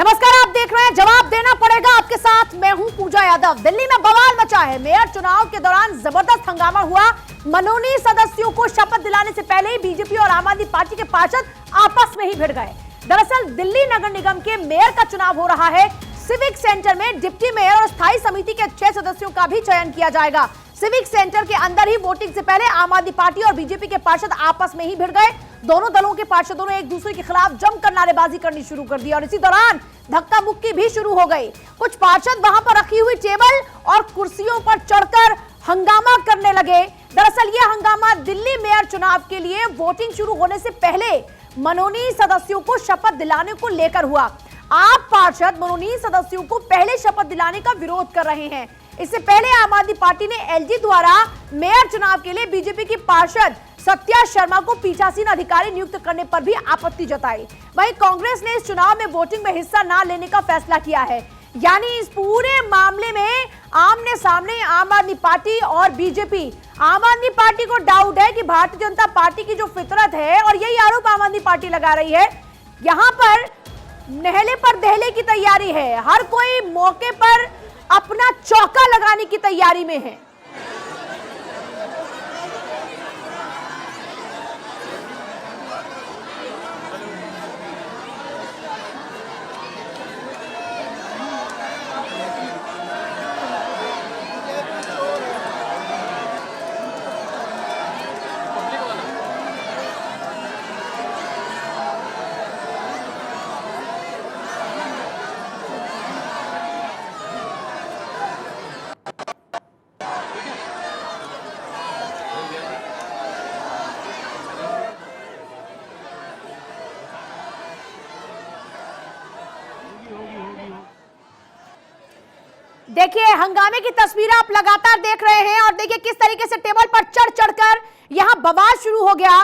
नमस्कार, आप देख रहे हैं जवाब देना पड़ेगा। आपके साथ मैं हूं पूजा यादव। दिल्ली में बवाल मचा है। मेयर चुनाव के दौरान जबरदस्त हंगामा हुआ। मनोनीत सदस्यों को शपथ दिलाने से पहले ही बीजेपी और आम आदमी पार्टी के पार्षद आपस में ही भिड़ गए। दरअसल दिल्ली नगर निगम के मेयर का चुनाव हो रहा है। सिविक सेंटर में डिप्टी मेयर और स्थायी समिति के 6 सदस्यों का भी चयन किया जाएगा। सिविक सेंटर के अंदर ही वोटिंग से पहले आम आदमी पार्टी और बीजेपी के पार्षद आपस में ही भिड़ गए। दोनों दलों के पार्षदों ने एक दूसरे के खिलाफ जमकर नारेबाजी करनी शुरू कर दी और इसी दौरान धक्का मुक्की भी शुरू हो गई। कुछ पार्षद वहां पर रखी हुई टेबल और कुर्सियों पर चढ़कर हंगामा करने लगे। दरअसल यह हंगामा दिल्ली मेयर चुनाव के लिए वोटिंग शुरू होने से पहले मनोनीत सदस्यों को शपथ दिलाने को लेकर हुआ। आप पार्षद मनोनीत सदस्यों को पहले शपथ दिलाने का विरोध कर रहे हैं। इससे पहले आम आदमी पार्टी ने एलजी द्वारा मेयर चुनाव के लिए बीजेपी की पार्षद सत्या शर्मा को पीठासीन अधिकारी नियुक्त करने पर भी आपत्ति जताई। वहीं कांग्रेस ने इस चुनाव में वोटिंग में हिस्सा न लेने का फैसला किया है। यानी इस पूरे मामले में आमने सामने आम आदमी पार्टी और बीजेपी। आम आदमी पार्टी को डाउट है कि भारतीय जनता पार्टी की जो फितरत है, और यही आरोप आम आदमी पार्टी लगा रही है, यहां पर नहले पर दहले की तैयारी है। हर कोई मौके पर अपना चौका लगाने की तैयारी में है। देखिए, हंगामे की तस्वीरें आप लगातार देख रहे हैं और देखिए किस तरीके से टेबल पर चढ़ चढ़कर यहां बवाल शुरू हो गया।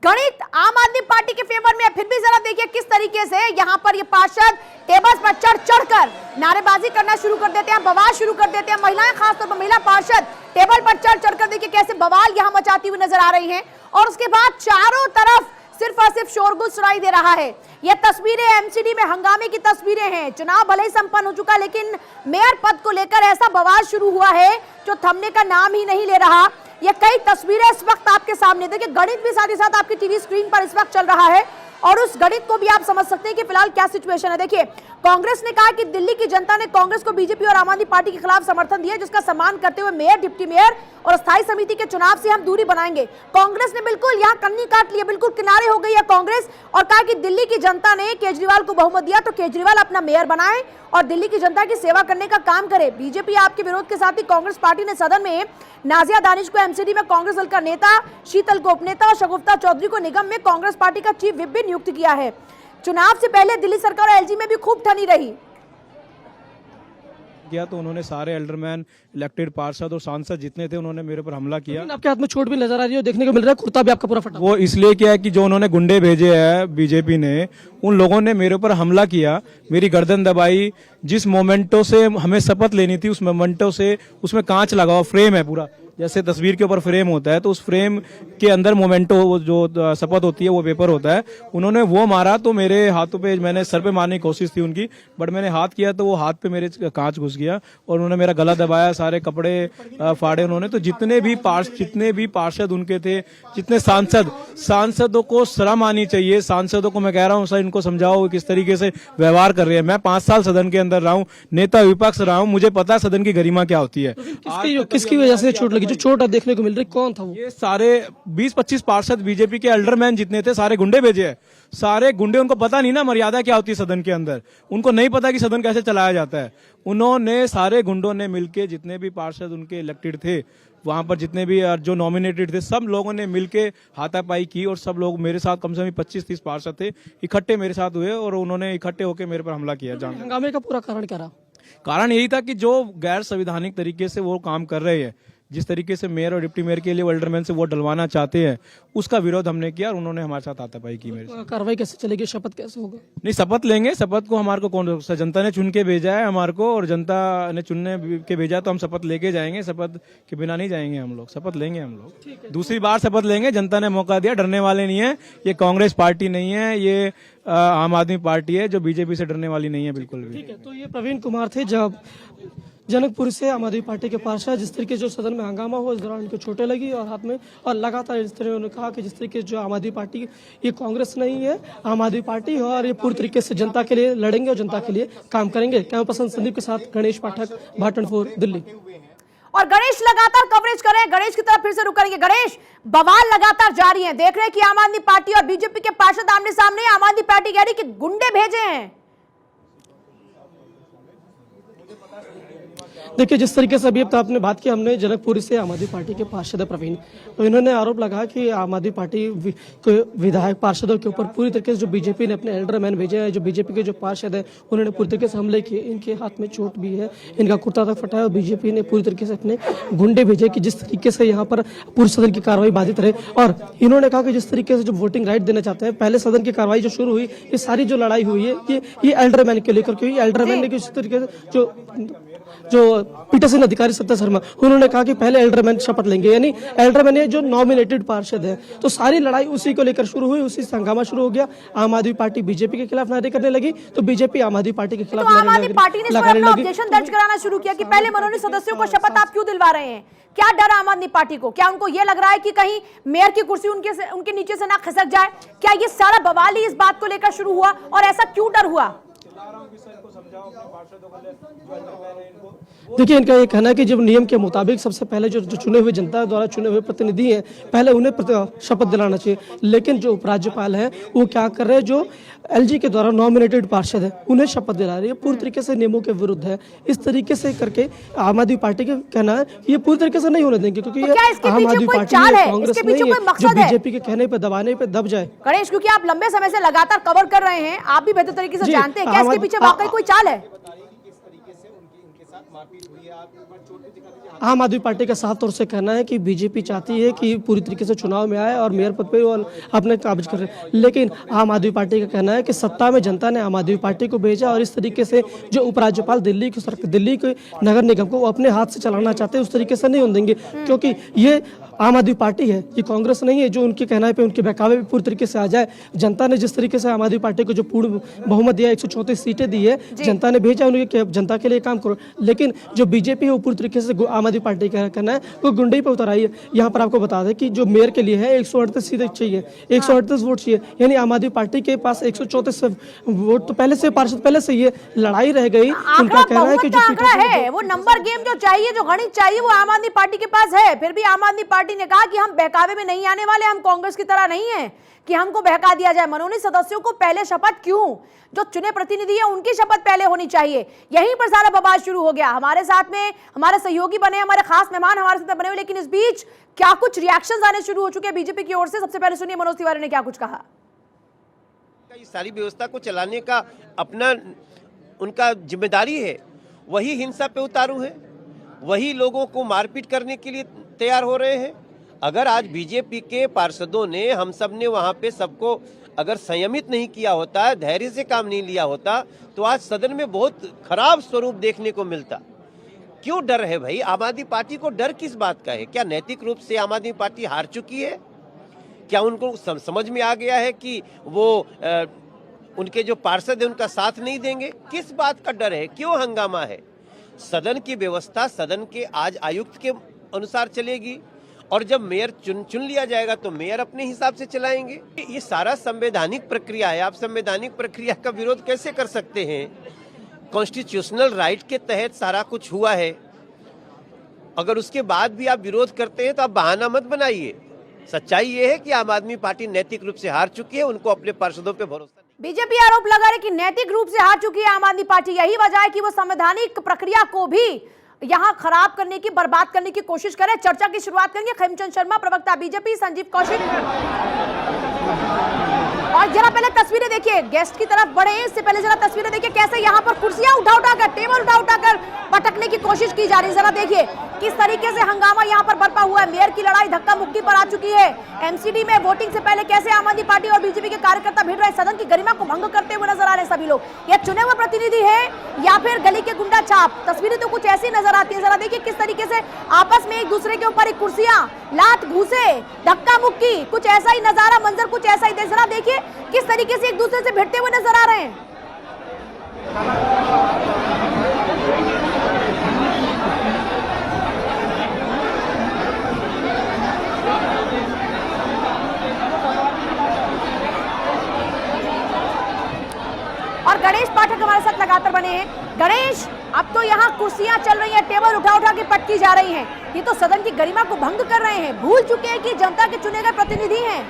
गणित आम आदमी पार्टी के फेवर में है। फिर भी जरा देखिए किस तरीके से यहां पर ये पार्षद टेबल पर चढ़ चढ़कर नारेबाजी करना शुरू कर देते हैं, बवाल शुरू कर देते हैं। महिलाएं, खासतौर पर महिला पार्षद टेबल पर चढ़ चढ़कर देखिए कैसे बवाल यहां मचाती हुई नजर आ रही हैं। और उसके बाद चारों तरफ सिर्फ और सिर्फ शोरगुल सुनाई दे रहा है। ये तस्वीरें एमसीडी में हंगामे की तस्वीरें हैं। चुनाव भले ही संपन्न हो चुका, लेकिन मेयर पद को लेकर ऐसा बवाल शुरू हुआ है जो थमने का नाम ही नहीं ले रहा। ये कई तस्वीरें इस वक्त आपके सामने, देखिए गणित भी साथ ही साथ आपकी टीवी स्क्रीन पर इस वक्त चल रहा है और उस गणित को भी आप समझ सकते हैं कि फिलहाल क्या सिचुएशन है। देखिए, कांग्रेस ने कहा कि दिल्ली की जनता ने कांग्रेस को बीजेपी और आम आदमी पार्टी के खिलाफ समर्थन दिया, जिसका सम्मान करते हुए मेयर, डिप्टी मेयर और स्थायी समिति के चुनाव से हम दूरी बनाएंगे। कांग्रेस ने बिल्कुल यहां कन्नी काट लिया, बिल्कुल किनारे हो गई है कांग्रेस और कहा कि दिल्ली की जनता ने केजरीवाल को बहुमत दिया तो केजरीवाल अपना मेयर बनाए और दिल्ली की जनता की सेवा करने का काम करे। बीजेपी आपके विरोध के साथ ही कांग्रेस पार्टी ने सदन में नाजिया दानिश को एमसीडी में कांग्रेस दल का नेता, शीतल को उपनेता और शगुफ्ता चौधरी को निगम में कांग्रेस पार्टी का चीफ व्हिप भी नियुक्त किया है। चुनाव से पहले दिल्ली सरकार और एलजी में भी खूब ठनी रही किया तो उन्होंने सारे एल्डरमैन, इलेक्टेड पार्षद और सांसद जितने थे उन्होंने मेरे पर हमला किया। आपके हाथ में चोट भी नजर आ रही है, देखने को मिल रहा है, कुर्ता भी आपका पूरा फटा। वो इसलिए किया है कि जो उन्होंने गुंडे भेजे हैं बीजेपी ने, उन लोगों ने मेरे ऊपर हमला किया, मेरी गर्दन दबाई। जिस मोमेंटो से हमें शपथ लेनी थी उस मोमेंटो से उसमें कांच लगा हुआ फ्रेम है पूरा, जैसे तस्वीर के ऊपर फ्रेम होता है तो उस फ्रेम के अंदर मोमेंटो जो शपथ होती है वो पेपर होता है, उन्होंने वो मारा तो मेरे हाथों पे, मैंने सर पे मारने की कोशिश थी उनकी, बट मैंने हाथ किया तो वो हाथ पे मेरे कांच घुस गया और उन्होंने मेरा गला दबाया, सारे कपड़े फाड़े उन्होंने। तो जितने भी पार्षद उनके थे, जितने सांसदों को शर्म आनी चाहिए। सांसदों को मैं कह रहा हूँ सर, इनको समझाओ किस तरीके से व्यवहार कर रहे हैं। मैं 5 साल सदन के अंदर रहा हूँ, नेता विपक्ष रहा हूँ, मुझे पता है सदन की गरिमा क्या होती है। किसकी वजह से चोट लगी? जो चोट देखने को मिल रही, कौन था वो? ये सारे 20-25 पार्षद बीजेपी के एल्डरमैन जितने थे सारे गुंडे भेजे हैं। सारे गुंडे, उनको पता नहीं ना मर्यादा क्या होती है सदन के अंदर, उनको नहीं पता कि सदन कैसे चलाया जाता है। उन्होंने सारे गुंडों ने मिलके, जितने भी पार्षद उनके इलेक्टेड थे वहां पर, जितने भी जो नॉमिनेटेड थे, सब लोगों ने मिलके हाथापाई की और सब लोग मेरे साथ, कम से कम 25-30 पार्षद थे, इकट्ठे मेरे साथ हुए और उन्होंने इकट्ठे होकर मेरे पर हमला किया। हंगामे का पूरा कारण क्या रहा? कारण यही था कि जो गैर संवैधानिक तरीके से वो काम कर रहे हैं, जिस तरीके से मेयर और डिप्टी मेयर के लिए अल्डरमैन से वोट डलवाना चाहते हैं, उसका विरोध हमने किया और उन्होंने हमारे साथ हाथापाई की मेरे से। कार्रवाई कैसे चलेगी, शपथ कैसे होगा? नहीं, शपथ लेंगे। शपथ को हमारे को कौन, जनता ने चुन के भेजा है हमारे को, और जनता ने चुनने के भेजा तो हम शपथ लेके जाएंगे। शपथ के बिना नहीं जाएंगे हम लोग, शपथ लेंगे हम लोग। दूसरी बार शपथ लेंगे, जनता ने मौका दिया, डरने वाले नहीं है। ये कांग्रेस पार्टी नहीं है, ये आम आदमी पार्टी है जो बीजेपी से डरने वाली नहीं है बिल्कुल भी। ठीक है, तो ये प्रवीण कुमार थे जब जनकपुर से आम आदमी पार्टी के पार्षद। जिस तरीके जो सदन में हंगामा हुआ, इस दौरान उनको चोटें लगी और हाथ में, और लगातार इस तरह उन्होंने कहा कि जिस तरीके जो आम आदमी पार्टी, ये कांग्रेस नहीं है, आम आदमी पार्टी है और ये पूरी तरीके से जनता के लिए लड़ेंगे और जनता के लिए काम करेंगे। कैमरा पर्सन संदीप के साथ गणेश पाठक, भारत 24 दिल्ली। और गणेश लगातार कवरेज कर रहे हैं, गणेश की तरफ फिर से रुक करेंगे। गणेश, बवाल लगातार जारी है, देख रहे हैं कि आम आदमी पार्टी और बीजेपी के पार्षद आमने सामने। आम आदमी पार्टी कह रही कि गुंडे भेजे हैं। देखिए, जिस तरीके से अभी अब आपने बात की, हमने जनकपुर से आम आदमी पार्टी के पार्षद प्रवीण, तो इन्होंने आरोप लगाया कि आम आदमी पार्टी के विधायक पार्षदों के ऊपर पूरी तरीके से जो बीजेपी ने अपने एल्डरमैन भेजे हैं, जो बीजेपी के जो पार्षद हैं, उन्होंने पूरी तरीके से हमले किए। इनके हाथ में चोट भी है, इनका कुर्ता तक फटा है और बीजेपी ने पूरी तरीके से अपने गुंडे भेजे कि जिस तरीके से यहाँ पर पूरे सदन की कार्रवाई बाधित रहे। और इन्होंने कहा कि जिस तरीके से जो वोटिंग राइट देना चाहते हैं, पहले सदन की कार्रवाई जो शुरू हुई, ये सारी जो लड़ाई हुई है ये एल्डरमैन के लेकर के हुई। एल्डरमैन ने किस तरीके से जो पीठासीन अधिकारी सत्ता शर्मा, उन्होंने कहा कि पहले एल्डरमैन शपथ लेंगे, यानी एल्डरमैन जो नॉमिनेटेड पार्षद है। तो सारी लड़ाई उसी को लेकर शुरू हुई, उसी से हंगामा शुरू हो गया। आम आदमी पार्टी बीजेपी के खिलाफ नारे करने लगी, तो बीजेपी आम आदमी पार्टी के खिलाफ आम आदमी पार्टी ने अपना ऑब्जेक्शन दर्ज कराना शुरू किया कि पहले मनोनीत सदस्यों को शपथ आप क्यों दिलवा रहे हैं? क्या डर आम आदमी पार्टी को? क्या उनको ये लग रहा है कि कहीं मेयर की कुर्सी उनके नीचे से ना खिसक जाए? क्या ये सारा बवाल ही इस बात को लेकर शुरू हुआ और ऐसा क्यों डर हुआ? देखिए, इनका ये कहना है कि जब नियम के मुताबिक सबसे पहले जो चुने हुए जनता द्वारा चुने हुए प्रतिनिधि हैं, पहले उन्हें शपथ दिलाना चाहिए। लेकिन जो उपराज्यपाल है वो क्या कर रहे हैं, जो एलजी के द्वारा नॉमिनेटेड पार्षद है उन्हें शपथ दिला रही है, पूरी तरीके से नियमों के विरुद्ध है। इस तरीके से करके आम आदमी पार्टी का कहना है ये पूरी तरीके से नहीं होने देंगे, क्योंकि ये आम आदमी पार्टी कांग्रेस नहीं है जो बीजेपी के कहने पे दबाने पे दब जाए। गणेश, क्योंकि आप लंबे समय से लगातार कवर कर रहे हैं, आप भी बेहतर तरीके से जानते हैं, क्या इसके पीछे वाकई कोई चाल है? आम आदमी पार्टी का साफ तौर से कहना है कि बीजेपी चाहती है कि पूरी तरीके से चुनाव में आए और मेयर पद पे अपने काबिज करे। लेकिन आम आदमी पार्टी का कहना है कि सत्ता में जनता ने आम आदमी पार्टी को भेजा और इस तरीके से जो उपराज्यपाल दिल्ली के नगर निगम को वो अपने हाथ से चलाना चाहते हैं, उस तरीके से नहीं होने देंगे। क्योंकि ये आम आदमी पार्टी है, ये कांग्रेस नहीं है जो उनके कहने पे उनके बहकावे पे पूरी तरीके से आ जाए। जनता ने जिस तरीके से आम आदमी पार्टी को जो पूर्ण बहुमत दिया, 134 सीटें दी है, जनता ने भेजा उन्हें जनता के लिए काम करो। लेकिन जो बीजेपी है वो पूरी तरीके से आम आदमी पार्टी का कहना है वो गुंडई पे उतर आई है। यहाँ पर आपको बता दें कि जो मेयर के लिए है 138 सीटें चाहिए, 138 वोट चाहिए, यानी आम आदमी पार्टी के पास 134 वोट तो पहले से पार्षद पहले से ये लड़ाई रह गई। उनका कहना है कि जो है वो नंबर गेम जो चाहिए, जो गणित चाहिए वो आम आदमी पार्टी के पास है। फिर भी आम आदमी पार्टी ने कहा कि हम बहकावे में नहीं आने वाले, हम कांग्रेस की तरह नहीं है कि हमको बहका दिया जाए। मनोनीत सदस्यों को पहले शपथ क्यों? जो चुने प्रतिनिधि है उनकी शपथ पहले होनी चाहिए। यहीं पर सारा बवाल शुरू हो गया। हमारे साथ में हमारे सहयोगी बने, हमारे खास मेहमान हमारे साथ बने हुए, लेकिन इस बीच क्या कुछ रिएक्शंस आने शुरू हो चुके हैं बीजेपी की ओर से। सबसे पहले सुनिए मनोज तिवारी ने क्या कुछ कहा। इस सारी व्यवस्था को चलाने का अपना उनका जिम्मेदारी है, वही हिंसा पे उतारू है, वही लोगों को मारपीट करने के लिए तैयार हो रहे हैं। अगर आज बीजेपी के पार्षदों ने, हम सब ने वहां पे सबको अगर संयमित नहीं किया होता, धैर्य से काम नहीं लिया होता, तो आज सदन में बहुत खराब स्वरूप देखने को मिलता। क्यों डर है भाई? आम आदमी पार्टी को डर किस बात का है? क्या नैतिक रूप से आम आदमी पार्टी हार चुकी है? क्या उनको समझ में आ गया है कि वो उनके जो पार्षद है उनका साथ नहीं देंगे? किस बात का डर है? क्यों हंगामा है? सदन की व्यवस्था सदन के आज आयुक्त के अनुसार चलेगी और जब मेयर चुन लिया जाएगा तो मेयर अपने हिसाब से चलाएंगे। ये सारा संवैधानिक प्रक्रिया है। आप संवैधानिक प्रक्रिया का विरोध कैसे कर सकते हैं? कॉन्स्टिट्यूशनल राइट के तहत सारा कुछ हुआ है। अगर उसके बाद भी आप विरोध करते हैं तो आप बहाना मत बनाइए। सच्चाई ये है कि आम आदमी पार्टी नैतिक रूप से हार चुकी है, उनको अपने पार्षदों पे भरोसा नहीं। बीजेपी आरोप लगा रही कि नैतिक रूप से हार चुकी है आम आदमी पार्टी। यही वजह है कि वो संवैधानिक प्रक्रिया को भी यहां खराब करने की, बर्बाद करने की कोशिश करे। चर्चा की शुरुआत करेंगे खेमचंद शर्मा, प्रवक्ता बीजेपी, संजीव कौशिक। और जरा पहले तस्वीरें देखिए, गेस्ट की तरफ बढ़े इससे पहले जरा तस्वीरें देखिए कैसे यहां पर कुर्सियां उठा उठाकर, टेबल उठा उठाकर पटकने की कोशिश की जा रही है। जरा देखिए किस तरीके से हंगामा यहाँ पर बरपा हुआ है। मेयर की लड़ाई धक्का मुक्की पर आ चुकी है। एमसीडी में वोटिंग से पहले कैसे आम आदमी पार्टी और बीजेपी के कार्यकर्ता भिड़ रहे, सदन की गरिमा को भंग करते हुए नजर आ रहे हैं सभी लोग। ये चुने हुए प्रतिनिधि है या फिर गली के गुंडा छाप? तस्वीरें तो कुछ ऐसी नजर आती है। जरा देखिए किस तरीके से आपस में एक दूसरे के ऊपर कुर्सियां, लात घूसे, धक्का मुक्की, कुछ ऐसा ही नजारा, मंजर कुछ ऐसा ही। जरा देखिए किस तरीके से एक दूसरे से भिड़ते हुए नजर आ रहे हैं। और गणेश पाठक हमारे साथ लगातार बने हैं। गणेश, अब तो यहाँ कुर्सियां चल रही हैं, टेबल उठा उठा के पटकी जा रही हैं। ये तो सदन की गरिमा को भंग कर रहे हैं, भूल चुके हैं कि जनता के चुने गए प्रतिनिधि हैं।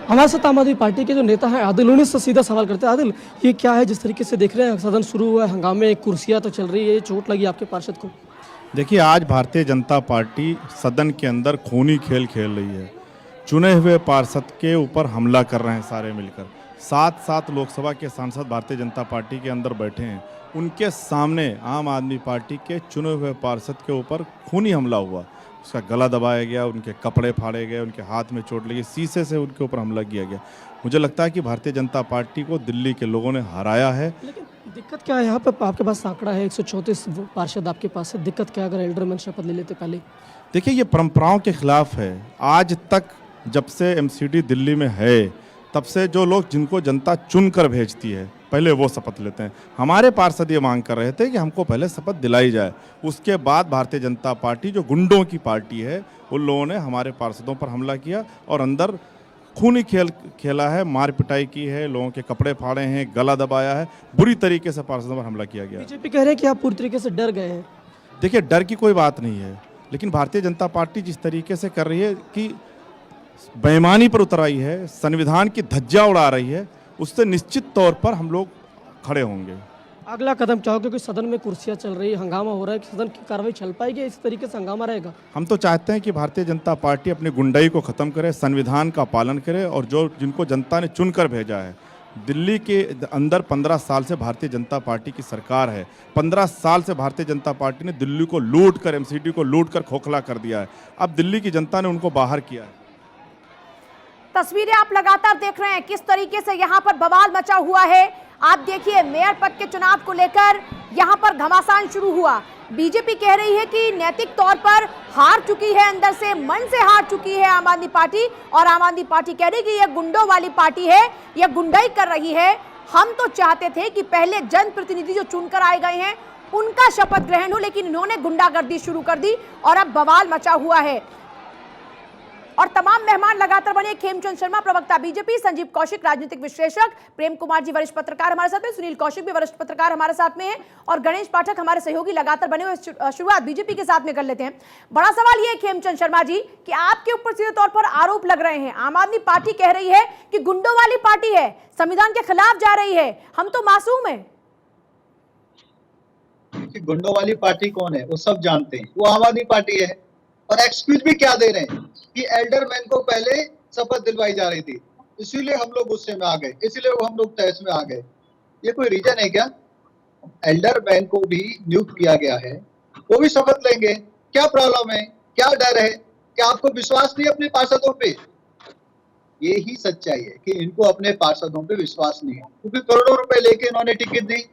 हमारे साथ आम आदमी पार्टी के जो नेता हैं आदिल, उन्हीं से सीधा सवाल करते हैं। आदिल, ये क्या है जिस तरीके से देख रहे हैं, सदन शुरू हुआ है, हंगामे, कुर्सियां तो चल रही है, चोट लगी आपके पार्षद को? देखिए, आज भारतीय जनता पार्टी सदन के अंदर खूनी खेल खेल रही है। चुने हुए पार्षद के ऊपर हमला कर रहे हैं सारे मिलकर। 7 लोकसभा के सांसद भारतीय जनता पार्टी के अंदर बैठे हैं, उनके सामने आम आदमी पार्टी के चुने हुए पार्षद के ऊपर खूनी हमला हुआ। उसका गला दबाया गया, उनके कपड़े फाड़े गए, उनके हाथ में चोट लगी, शीशे से उनके ऊपर हमला किया गया। मुझे लगता है कि भारतीय जनता पार्टी को दिल्ली के लोगों ने हराया है। लेकिन दिक्कत क्या है, यहाँ पे आपके पास आंकड़ा है 134 पार्षद आपके पास है, दिक्कत क्या है अगर एल्डरमैन शपथ ले लेते पहले? देखिए, ये परंपराओं के खिलाफ है। आज तक जब से एमसीडी दिल्ली में है, तब से जो लोग जिनको जनता चुन कर भेजती है, पहले वो शपथ लेते हैं। हमारे पार्षद ये मांग कर रहे थे कि हमको पहले शपथ दिलाई जाए, उसके बाद भारतीय जनता पार्टी जो गुंडों की पार्टी है, उन लोगों ने हमारे पार्षदों पर हमला किया और अंदर खूनी खेल खेला है, मार पिटाई की है, लोगों के कपड़े फाड़े हैं, गला दबाया है, बुरी तरीके से पार्षदों पर हमला किया गया। बीजेपी कह रहे हैं कि आप पूरी तरीके से डर गए हैं। देखिए, डर की कोई बात नहीं है, लेकिन भारतीय जनता पार्टी जिस तरीके से कर रही है कि बेईमानी पर उतर आई है, संविधान की धज्जियां उड़ा रही है, उससे निश्चित तौर पर हम लोग खड़े होंगे। अगला कदम चाहो, क्योंकि सदन में कुर्सियां चल रही है, हंगामा हो रहा है, कि सदन की कार्रवाई चल पाएगी, इस तरीके से हंगामा रहेगा? हम तो चाहते हैं कि भारतीय जनता पार्टी अपनी गुंडाई को ख़त्म करे, संविधान का पालन करे और जो जिनको जनता ने चुनकर भेजा है। दिल्ली के अंदर 15 साल से भारतीय जनता पार्टी की सरकार है। 15 साल से भारतीय जनता पार्टी ने दिल्ली को लूट कर, एमसीडी को लूट कर खोखला कर दिया है। अब दिल्ली की जनता ने उनको बाहर किया है। तस्वीरें आप लगातार देख रहे हैं किस तरीके से यहाँ पर बवाल मचा हुआ है। आप देखिए, मेयर पद के चुनाव को लेकर यहाँ पर घमासान शुरू हुआ। बीजेपी कह रही है कि नैतिक तौर पर हार चुकी है, अंदर से मन से हार चुकी है आम आदमी पार्टी, और आम आदमी पार्टी कह रही है कि यह गुंडों वाली पार्टी है, यह गुंडाई कर रही है। हम तो चाहते थे कि पहले जनप्रतिनिधि जो चुनकर आए गए हैं उनका शपथ ग्रहण हो, लेकिन इन्होंने गुंडागर्दी शुरू कर दी और अब बवाल मचा हुआ है। और तमाम मेहमान लगातार बने। खेमचंद शर्मा प्रवक्ता बीजेपी, संजीव कौशिक राजनीतिक विश्लेषक, प्रेम कुमार जी वरिष्ठ पत्रकार हमारे साथ में, सुनील कौशिक भी वरिष्ठ पत्रकार हमारे साथ में है, और गणेश पाठक हमारे सहयोगी लगातार बने हुए। शुरुआत बीजेपी के साथ में कर लेते हैं। बड़ा सवाल ये है खेमचंद शर्मा जी कि आपके ऊपर सीधे तौर पर आरोप लग रहे हैं, आम आदमी पार्टी कह रही है कि गुंडों वाली पार्टी है, संविधान के खिलाफ जा रही है, हम तो मासूम है। गुंडों वाली पार्टी कौन है वो सब जानते हैं, वो आम आदमी पार्टी है। और एक्सक्यूज भी क्या दे रहे हैं कि एल्डरमैन को पहले शपथ दिलवाई जा रही थी, इसीलिए हम लोग गुस्से में आ गए, इसीलिए हम लोग तहस में आ गए। ये कोई रीजन है क्या? एल्डरमैन को भी नियुक्त किया गया है, वो भी शपथ लेंगे, क्या प्रॉब्लम है, क्या डर है? क्या आपको विश्वास नहीं अपने पार्षदों पे? ये ही सच्चाई है कि इनको अपने पार्षदों पे विश्वास नहीं है, क्योंकि करोड़ों रुपए लेके इन्होंने टिकट दी।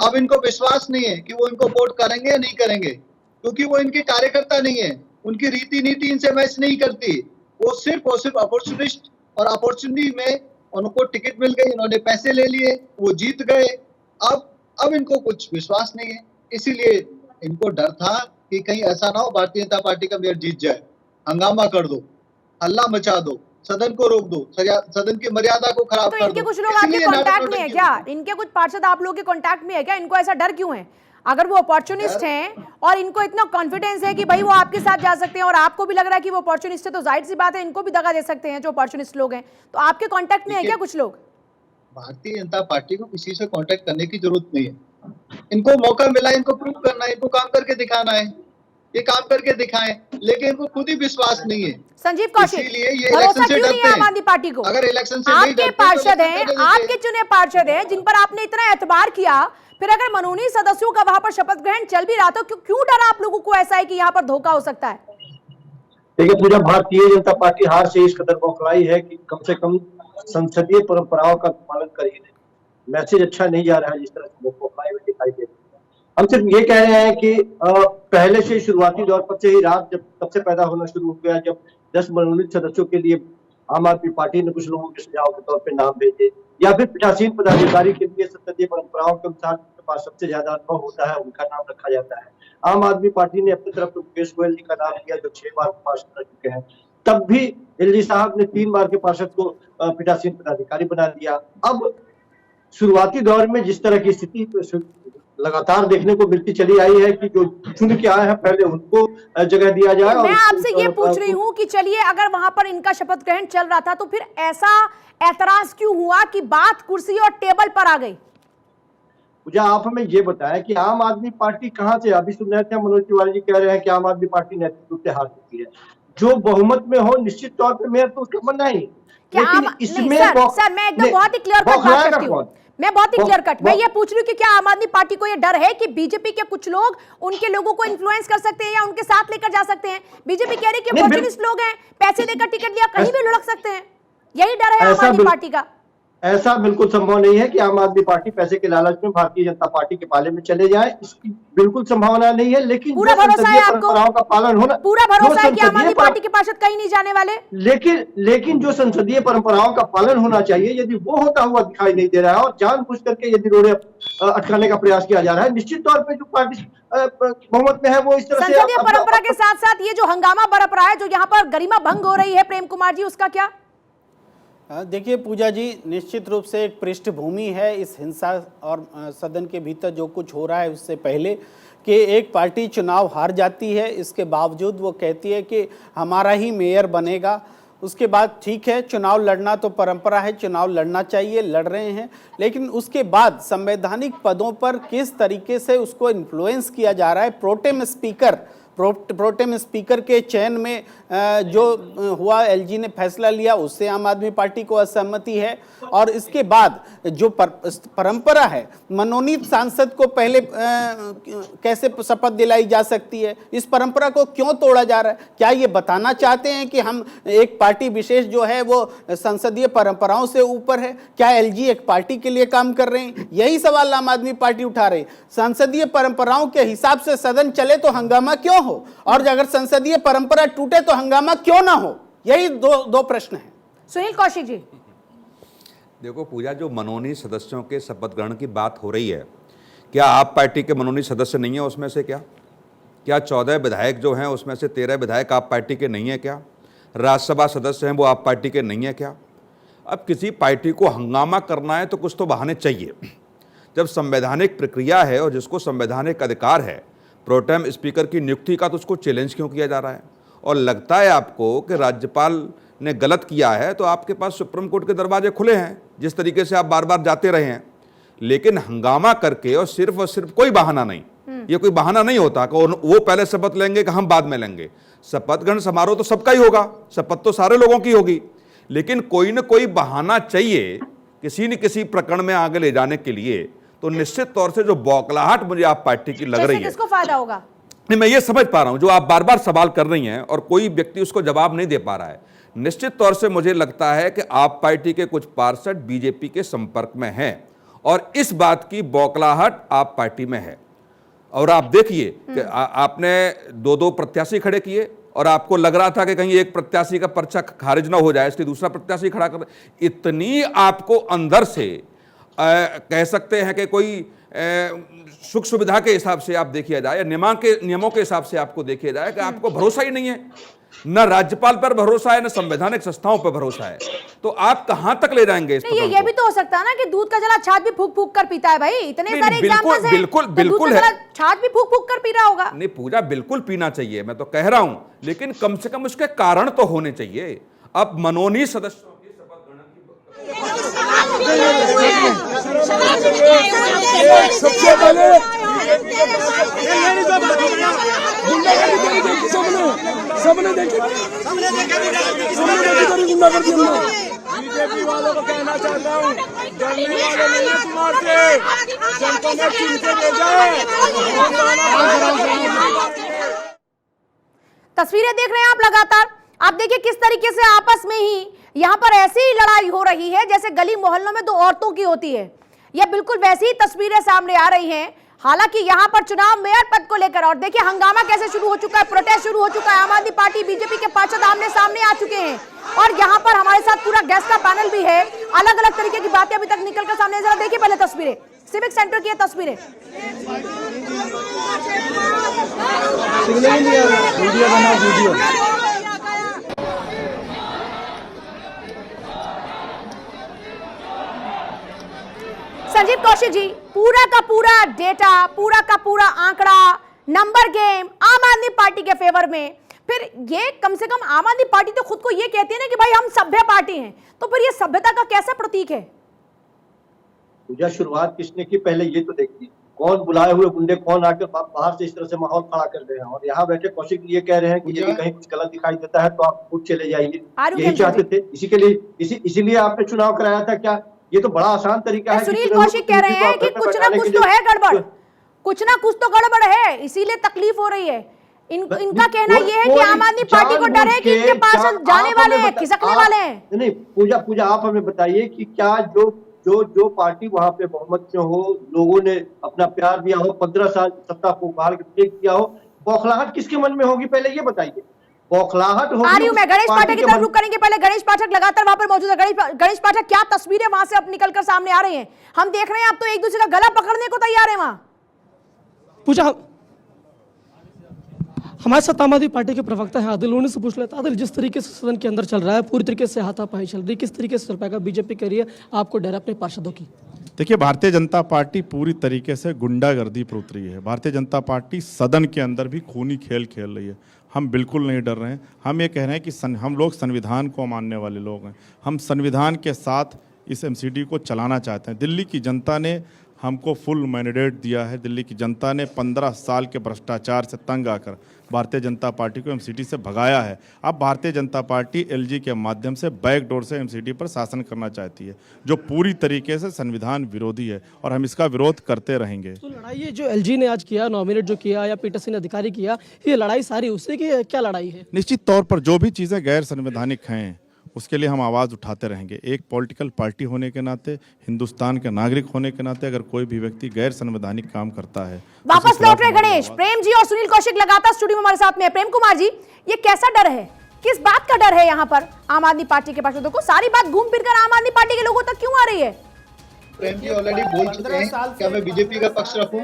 अब इनको विश्वास नहीं है कि वो इनको वोट करेंगे या नहीं करेंगे, क्योंकि वो इनके कार्यकर्ता नहीं है, उनकी रीति नीति इनसे मैच नहीं करती। वो सिर्फ अपॉर्चुनिस्ट, और अपॉर्चुनिटी में उनको टिकट मिल गई, इन्होंने पैसे ले लिए, वो जीत गए। अब इनको कुछ विश्वास नहीं है, इसीलिए इनको डर था कि कहीं ऐसा ना हो भारतीय जनता पार्टी का मेयर जीत जाए, हंगामा कर दो, हल्ला मचा दो, सदन को रोक दो, सदन की मर्यादा को खराब कर दो। इनके कुछ लोग आपके कांटेक्ट में है क्या? इनके कुछ पार्षद आप लोगों के कांटेक्ट में है क्या? इनको ऐसा डर क्यों है? अगर वो अपॉर्चुनिस्ट हैं और इनको इतना कॉन्फिडेंस है कि भाई वो आपके साथ जा सकते हैं, और आपको भी लग रहा है कि वो अपॉर्चुनिस्ट है, तो जाहिर सी बात है इनको भी दगा दे सकते हैं जो अपॉर्चुनिस्ट लोग हैं। तो आपके कांटेक्ट में है क्या कुछ लोग? भारतीय जनता पार्टी को किसी से कांटेक्ट करने की जरूरत नहीं है। इनको मौका मिला, इनको प्रूव करना है, इनको काम करके दिखाना है, ये काम करके दिखाएं, लेकिन इनको खुद ही विश्वास नहीं है। संजीव कौशिक, इसीलिए ये भरोसा इलेक्शन से क्यों नहीं है डरते आम आदमी पार्टी को? अगर इलेक्शन से नहीं आपके डरते पार्षद तो हैं, आपके चुने पार्षद हैं, जिन पर आपने इतना एतबार किया, फिर अगर मनोनीत सदस्यों का वहां पर शपथ ग्रहण चल भी रहा था, क्यों डर आप लोगों को ऐसा है कि यहाँ पर धोखा हो सकता है? देखिए पूजा, भारतीय जनता पार्टी हार से इस कदर बौखलाई है कि कम से कम संसदीय परंपराओं का पालन कर ही नहीं। मैसेज अच्छा नहीं जा रहा है जिस तरह से बौखलाई में दिखाई दे रही है। हम सिर्फ ये कह रहे हैं कि पहले से शुरुआती दौर पर से ही रात जब तब से पैदा होना शुरू हो गया, जब 10 मनोनीत सदस्यों के लिए आम आदमी पार्टी ने कुछ लोगों के सुझाव के तौर पे नाम भेजे, या फिर पीठासीन पदाधिकारी के लिए संसदीय परंपराओं के अनुसार जिनके पास सबसे ज्यादा अनुभव होता है उनका नाम रखा जाता है। आम आदमी पार्टी ने अपनी तरफ मुकेश गोयल जी का नाम लिया जो 6 बार पार्षद रह चुके हैं। तब भी एलजी साहब ने 3 बार के पार्षद को पीठासीन पदाधिकारी बना दिया। अब शुरुआती दौर में जिस तरह की स्थिति लगातार देखने को मिलती चली आई है कि जो चुन के आए हैं पहले उनको जगह दिया जाए। मैं आपसे ये पूछ रही हूँ कि चलिए अगर वहां पर इनका शपथ ग्रहण चल रहा था तो फिर ऐसा ऐतराज क्यों हुआ कि बात कुर्सी और टेबल पर आ गई? मुझे आप हमें ये बताएं कि आम आदमी पार्टी कहां से, अभी सुन रहे थे मनोज तिवारी जी कह रहे हैं कि आम आदमी पार्टी नैतिक रूप से हार चुकी है। जो बहुमत में हो निश्चित तौर पर मेयर तो उसका बनना ही, लेकिन इसमें सर मैं एकदम बहुत ही क्लियर कट बात करती हूँ। मैं बहुत ही क्लियर कट मैं ये पूछ रही हूँ कि क्या आम आदमी पार्टी को ये डर है कि बीजेपी के कुछ लोग उनके लोगों को इन्फ्लुएंस कर सकते हैं या उनके साथ लेकर जा सकते हैं? बीजेपी कह रही है कि अपॉर्चुनिस्ट लोग हैं, पैसे देकर टिकट लिया कहीं भी लुढ़क सकते हैं, यही डर है आम आदमी पार्टी का? ऐसा बिल्कुल संभव नहीं है कि आम आदमी पार्टी पैसे के लालच में भारतीय जनता पार्टी के पाले में चले जाए, इसकी बिल्कुल संभावना नहीं है। लेकिन पूरा भरोसा है आपको? परंपराओं का पालन होना, पूरा भरोसा है कि आम आदमी पार्टी के पार्षद कहीं नहीं जाने वाले? लेकिन जो संसदीय परंपराओं का पालन होना चाहिए यदि वो होता हुआ दिखाई नहीं दे रहा है और जानबूझ करके यदि रोड़े अटकाने का प्रयास किया जा रहा है, निश्चित तौर पर जो पार्टी बहुमत में है वो इस तरह से संसदीय परंपरा के साथ साथ ये जो हंगामा बरप रहा है, जो यहाँ पर गरिमा भंग हो रही है, प्रेम कुमार जी उसका क्या? देखिए पूजा जी, निश्चित रूप से एक पृष्ठभूमि है इस हिंसा और सदन के भीतर जो कुछ हो रहा है उससे पहले कि एक पार्टी चुनाव हार जाती है, इसके बावजूद वो कहती है कि हमारा ही मेयर बनेगा। उसके बाद ठीक है, चुनाव लड़ना तो परंपरा है, चुनाव लड़ना चाहिए, लड़ रहे हैं, लेकिन उसके बाद संवैधानिक पदों पर किस तरीके से उसको इन्फ्लुएंस किया जा रहा है। प्रोटेम स्पीकर के चयन में जो हुआ, एलजी ने फैसला लिया, उससे आम आदमी पार्टी को असहमति है। और इसके बाद जो परंपरा है, मनोनीत सांसद को पहले कैसे शपथ दिलाई जा सकती है, इस परंपरा को क्यों तोड़ा जा रहा है? क्या ये बताना चाहते हैं कि हम एक पार्टी विशेष जो है वो संसदीय परंपराओं से ऊपर है? क्या एलजी एक पार्टी के लिए काम कर रहे हैं? यही सवाल आम आदमी पार्टी उठा रही। संसदीय परंपराओं के हिसाब से सदन चले तो हंगामा क्यों हो, और अगर संसदीय परंपरा टूटे तो हंगामा क्यों ना हो? यही दो प्रश्न हैं। सुनील कौशिक जी, देखो पूजा, जो मनोनीत सदस्यों के शपथ ग्रहण की बात हो रही है, क्या आप पार्टी के मनोनीत सदस्य नहीं है उसमें से? क्या 14 विधायक जो हैं उसमें से 13 विधायक आप पार्टी के नहीं है क्या? राज्यसभा सदस्य हैं वो आप पार्टी के नहीं है क्या? अब किसी पार्टी को हंगामा करना है तो कुछ तो बहाने चाहिए। जब संवैधानिक प्रक्रिया है और जिसको संवैधानिक अधिकार है प्रोटेम स्पीकर की नियुक्ति का, तो उसको चैलेंज क्यों किया जा रहा है? और लगता है आपको कि राज्यपाल ने गलत किया है तो आपके पास सुप्रीम कोर्ट के दरवाजे खुले हैं, जिस तरीके से आप बार बार जाते रहे हैं। लेकिन हंगामा करके और सिर्फ कोई बहाना नहीं, ये कोई बहाना नहीं होता कि वो पहले शपथ लेंगे कि हम बाद में लेंगे। शपथ ग्रहण समारोह तो सबका ही होगा, शपथ तो सारे लोगों की होगी, लेकिन कोई न कोई बहाना चाहिए किसी न किसी प्रकरण में आगे ले जाने के लिए। तो निश्चित तौर से जो बौखलाहट मुझे आप पार्टी की लग रही है, किसको फायदा होगा? नहीं, मैं ये समझ पा रहा हूं, जो आप बार बार सवाल कर रही हैं और कोई व्यक्ति उसको जवाब नहीं दे पा रहा है। निश्चित तौर से मुझे लगता है कि आप पार्टी के कुछ पार्षद बीजेपी के संपर्क में हैं और इस बात की बौखलाहट आप पार्टी में है। और आप देखिए कि आपने 2-2 प्रत्याशी खड़े किए और आपको लग रहा था कि कहीं एक प्रत्याशी का पर्चा खारिज ना हो जाए इसलिए दूसरा प्रत्याशी खड़ा कर, इतनी आपको अंदर से कह सकते हैं कि कोई सुख सुविधा के हिसाब से आप देखिए जाए या नियमों के हिसाब से आपको देखिए जाए कि आपको भरोसा ही नहीं है, न राज्यपाल पर भरोसा है, न संवैधानिक संस्थाओं पर भरोसा है। तो आप कहां तक ले जाएंगे इस ये भी तो हो सकता है ना कि दूध का जला छाछ भी फूक फूक कर पीता है भाई। इतने सारे एग्जांपल्स हैं, बिल्कुल है, छाछ भी फूक फूक कर पी रहा होगा। नहीं पूजा, बिल्कुल पीना चाहिए, मैं तो कह रहा हूं, लेकिन कम से कम उसके कारण तो होने चाहिए। अब मनोनीत सदस्य सबसे पहले सबने देखी बीजेपी वालों को कहना चाहता हूँ, डरने वाले नहीं है तुम्हारे से, जनता ने चुन के भेजा है। तस्वीरें देख रहे हैं आप लगातार। आप देखिए किस तरीके से आपस में ही यहाँ पर ऐसी ही लड़ाई हो रही है जैसे गली मोहल्लों में दो औरतों की होती है। यह बिल्कुल वैसी ही तस्वीरें सामने आ रही हैं। हालांकि यहाँ पर चुनाव मेयर पद को लेकर और देखिए हंगामा कैसे शुरू हो चुका है, प्रोटेस्ट शुरू हो चुका है। आम आदमी पार्टी बीजेपी के पार्षद आमने सामने आ चुके हैं और यहाँ पर हमारे साथ पूरा गेस्ट का पैनल भी है। अलग अलग तरीके की बातें अभी तक निकल कर सामने। जरा देखिए पहले तस्वीरें, सिविक सेंटर की तस्वीरें। वीडियो बनाओ, वीडियो। संजीव कौशिक जी, पूरा का पूरा डेटा, पूरा का पूरा आंकड़ा, नंबर गेम आम आदमी पार्टी के फेवर में। फिर ये कम से कम आम आदमी पार्टी तो खुद को ये कहती है ना कि भाई हम सभ्य पार्टी हैं, तो फिर ये सभ्यता का कैसा प्रतीक है? पूजा शुरुआत किसने की पहले ये तो देखिए, कौन बुलाए हुए गुंडे कौन आकर बाहर से इस तरह से माहौल खड़ा कर रहे हैं। और यहाँ बैठे कौशिक ये कह रहे हैं कि यदि कहीं कुछ गलत दिखाई देता है तो आप खुद चले जाइए, यही चाहते थे। इसीलिए आपने चुनाव कराया था क्या? ये तो बड़ा आसान तरीका है। सुनील कौशिक कह रहे हैं कि कुछ ना कुछ तो है गड़बड़, कुछ ना कुछ तो गड़बड़ है, इसीलिए तकलीफ हो रही है। इनका कहना यह है कि आम आदमी पार्टी को डर है कि इनके पास जाने वाले हैं, खिसकने वाले हैं। नहीं पूजा आप हमें बताइए कि क्या जो पार्टी वहां पे बहुमत में हो, लोगों ने अपना प्यार दिया हो, 15 साल सत्ता को उखाड़ के फेंक दिया हो, बौखलाहट किसके मन में होगी? पहले ये बताइए। बौखलाहट होगी। आ रही हूं मैं, गणेश पाठक की तरफ रुक करेंगे। पहले गणेश पाठक लगातार वहां पर मौजूद है। गणेश पाठक, क्या तस्वीरें वहां से अब निकलकर सामने आ रही हैं? हम देख रहे हैं आप तो एक दूसरे का गला पकड़ने को तैयार है वहां। पूजा, हमारे साथ आम आदमी पार्टी के प्रवक्ता है आदिल, उन्हीं से पूछ लेता। आदिल, जिस तरीके से सदन के अंदर चल रहा है, पूरी तरीके से हाथापाई चल रही है, किस तरीके से चल पाएगा? बीजेपी कह रही है आपको डर अपने पार्षदों की। देखिए, भारतीय जनता पार्टी पूरी तरीके से गुंडागर्दी पर उतरी है। भारतीय जनता पार्टी सदन के अंदर भी खूनी खेल खेल रही है। हम बिल्कुल नहीं डर रहे हैं। हम ये कह रहे हैं कि हम लोग संविधान को मानने वाले लोग हैं। हम संविधान के साथ इस एमसीडी को चलाना चाहते हैं। दिल्ली की जनता ने हमको फुल मैंडेट दिया है। दिल्ली की जनता ने 15 साल के भ्रष्टाचार से तंग आकर भारतीय जनता पार्टी को एमसीडी से भगाया है। अब भारतीय जनता पार्टी एलजी के माध्यम से बैकडोर से एमसीडी पर शासन करना चाहती है, जो पूरी तरीके से संविधान विरोधी है और हम इसका विरोध करते रहेंगे। तो लड़ाई जो एलजी ने आज किया, नॉमिनेट जो किया या पीठासीन अधिकारी किया, ये लड़ाई सारी उससे की क्या लड़ाई है? निश्चित तौर पर जो भी चीज़ें गैर संवैधानिक हैं उसके लिए हम आवाज़ उठाते रहेंगे। एक पॉलिटिकल पार्टी होने के नाते, हिंदुस्तान के नागरिक होने के नाते, अगर कोई भी व्यक्ति गैर संवैधानिक काम करता है। वापस लौट रहे गणेश, प्रेम जी और सुनील कौशिक लगातार स्टूडियो में हमारे साथ में है। प्रेम कुमार जी, ये कैसा डर है, किस बात का डर है यहाँ पर आम आदमी पार्टी के पार्षदों को? सारी बात घूम फिर कर आम आदमी पार्टी के लोगों तक क्यों आ रही है? प्रेम जी ऑलरेडी बोल चुके हैं, क्या मैं बीजेपी का पक्ष रखूं?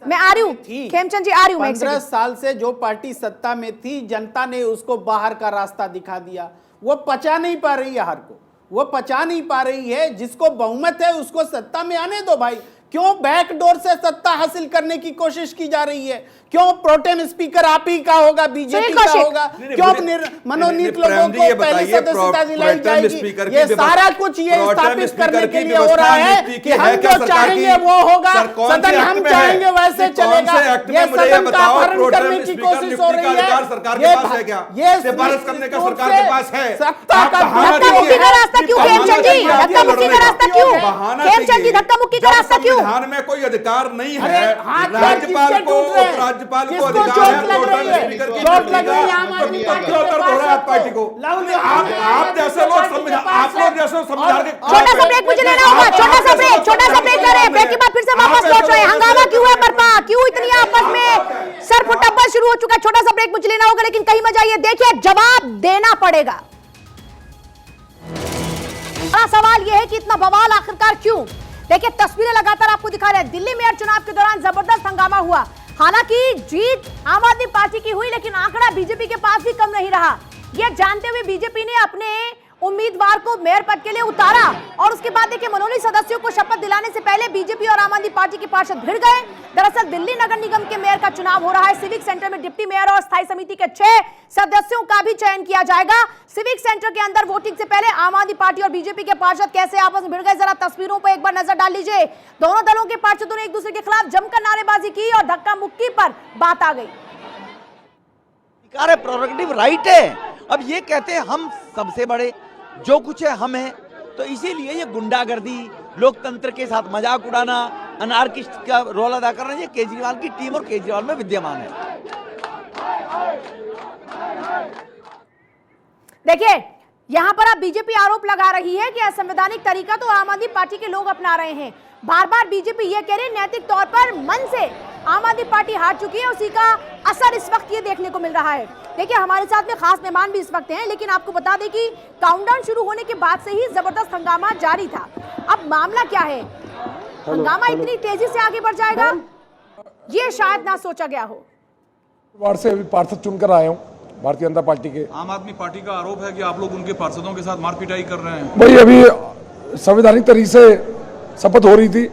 मैं आ रही हूँ, खेमचंद जी आ रही हूँ। 15 साल से जो पार्टी सत्ता में थी, जनता ने उसको बाहर का रास्ता दिखा दिया। वो पचा नहीं पा रही है हार को, वो पचा नहीं पा रही है। जिसको बहुमत है उसको सत्ता में आने दो भाई। क्यों बैकडोर से सत्ता हासिल करने की कोशिश की जा रही है? क्यों प्रोटेम स्पीकर आप ही का होगा, बीजेपी का होगा? क्यों मनोनीत लोगों को पहले सदस्यता दिलाई जाएगी? ये सारा कुछ ये स्थापित करने के लिए हो रहा है कि हम जो चाहेंगे वो होगा, सदन हम चाहेंगे वैसे चलेगा। ये सदन का अपहरण करने की कोशिश हो रही है। ये सिफारिश करने का सरकार के पास है। सत्ता का धक्का मुक्की का रास्ता क्यों खेमचंद जी? धक्का मुक्की का रास्ता क्यों खेमचंद जी? धक्का मुक्की का रास्ता क्यों? संविधान में कोई अधिकार नहीं है राज्यपाल को, उपराज्यपाल को अधिकार है प्रोटेम स्पीकर की पार्टी को। आप जैसे लोग संविधान, आप लोग जैसे संविधान के छोटा सा ब्रेक मुझे लेना होगा, छोटा सा ब्रेक ले रहे हैं। ब्रेक के बाद फिर से वापस लौट रहे हैं। हंगामा क्यों है बर्पा? क्यों इतनी आपस में सर फुटप्पा शुरू हो चुका है? छोटा सा ब्रेक मुझे लेना होगा, लेकिन कहीं मत जाइए। देखिए, जवाब देना पड़ेगा। बड़ा सवाल यह है कि इतना बवाल आखिरकार क्यों? देखिए, तस्वीरें लगातार आपको दिखा रहे हैं। दिल्ली मेयर चुनाव के दौरान जबरदस्त हंगामा हुआ। हालांकि जीत आम आदमी पार्टी की हुई, लेकिन आंकड़ा बीजेपी के पास भी कम नहीं रहा। यह जानते हुए बीजेपी ने अपने उम्मीदवार को मेयर पद के लिए उतारा और उसके बाद देखिए मनोनीत सदस्यों को शपथ दिलाने से पहले बीजेपी और आम आदमी पार्टी के पार्षद भिड़ गए। दरअसल दिल्ली नगर निगम के मेयर का चुनाव हो रहा है। सिविक सेंटर में डिप्टी मेयर और स्थायी समिति के 6 सदस्यों का भी चयन किया जाएगा। सिविक सेंटर के अंदर वोटिंग से पहले आम आदमी पार्टी और बीजेपी के पार्षद कैसे आपस में भिड़ गए, जरा तस्वीरों पर एक बार नजर डाल लीजिए। दोनों दलों के पार्षदों ने एक दूसरे के खिलाफ जमकर नारेबाजी की और धक्का मुक्की पर बात आ गई। प्रोरोगेटिव राइट है। अब ये कहते हैं हम सबसे बड़े, जो कुछ है हम हैं, तो इसीलिए ये गुंडागर्दी लोकतंत्र के साथ मजाक उड़ाना, अनार्किस्ट का रोल अदा करना, ये केजरीवाल की टीम और केजरीवाल में विद्यमान है। देखिए, यहां पर अब बीजेपी आरोप लगा रही है कि असंवैधानिक तरीका तो आम आदमी पार्टी के लोग अपना रहे हैं। बार बार बीजेपी ये कह रही है नैतिक तौर पर मन से आम आदमी पार्टी हार चुकी है, उसी का असर इस वक्त ये देखने को मिल रहा है। देखिए, हमारे साथ में खास मेहमान भी इस वक्त हैं, लेकिन आपको बता दें कि काउंटडाउन शुरू होने के बाद से ही जबरदस्त हंगामा जारी था। अब मामला क्या है, हंगामा इतनी तेजी से आगे बढ़ जाएगा, ये शायद ना सोचा गया हो। वार्ड से अभी पार्षद चुनकर आया हूँ भारतीय जनता पार्टी के। आम आदमी पार्टी का आरोप है कि आप लोग उनके पार्षदों के साथ मारपीटाई कर रहे हैं। भाई अभी संवैधानिक तरीके से शपथ हो रही थी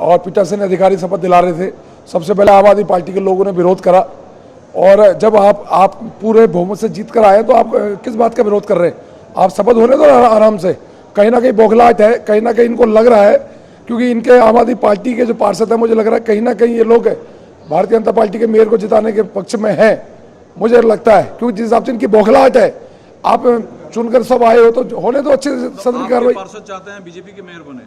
और पीठासीन अधिकारी शपथ दिला रहे थे। सबसे पहले आम आदमी पार्टी के लोगों ने विरोध करा, और जब आप पूरे बहुमत से जीत कर आए तो आप किस बात का विरोध कर रहे हैं? आप शपथ होने दो आराम से। कहीं ना कहीं बौखलाहट है, कहीं ना कहीं इनको लग रहा है, क्योंकि इनके आम आदमी पार्टी के जो पार्षद हैं, मुझे लग रहा है कहीं ना कहीं ये लोग भारतीय जनता पार्टी के मेयर को जिताने के पक्ष में हैं, मुझे लगता है, क्योंकि जिस हिसाब से इनकी बौखलाहट है। आप चुनकर सब आए हो तो होने दो अच्छे सदन की कार्रवाई। पार्षद चाहते हैं बीजेपी के मेयर बने,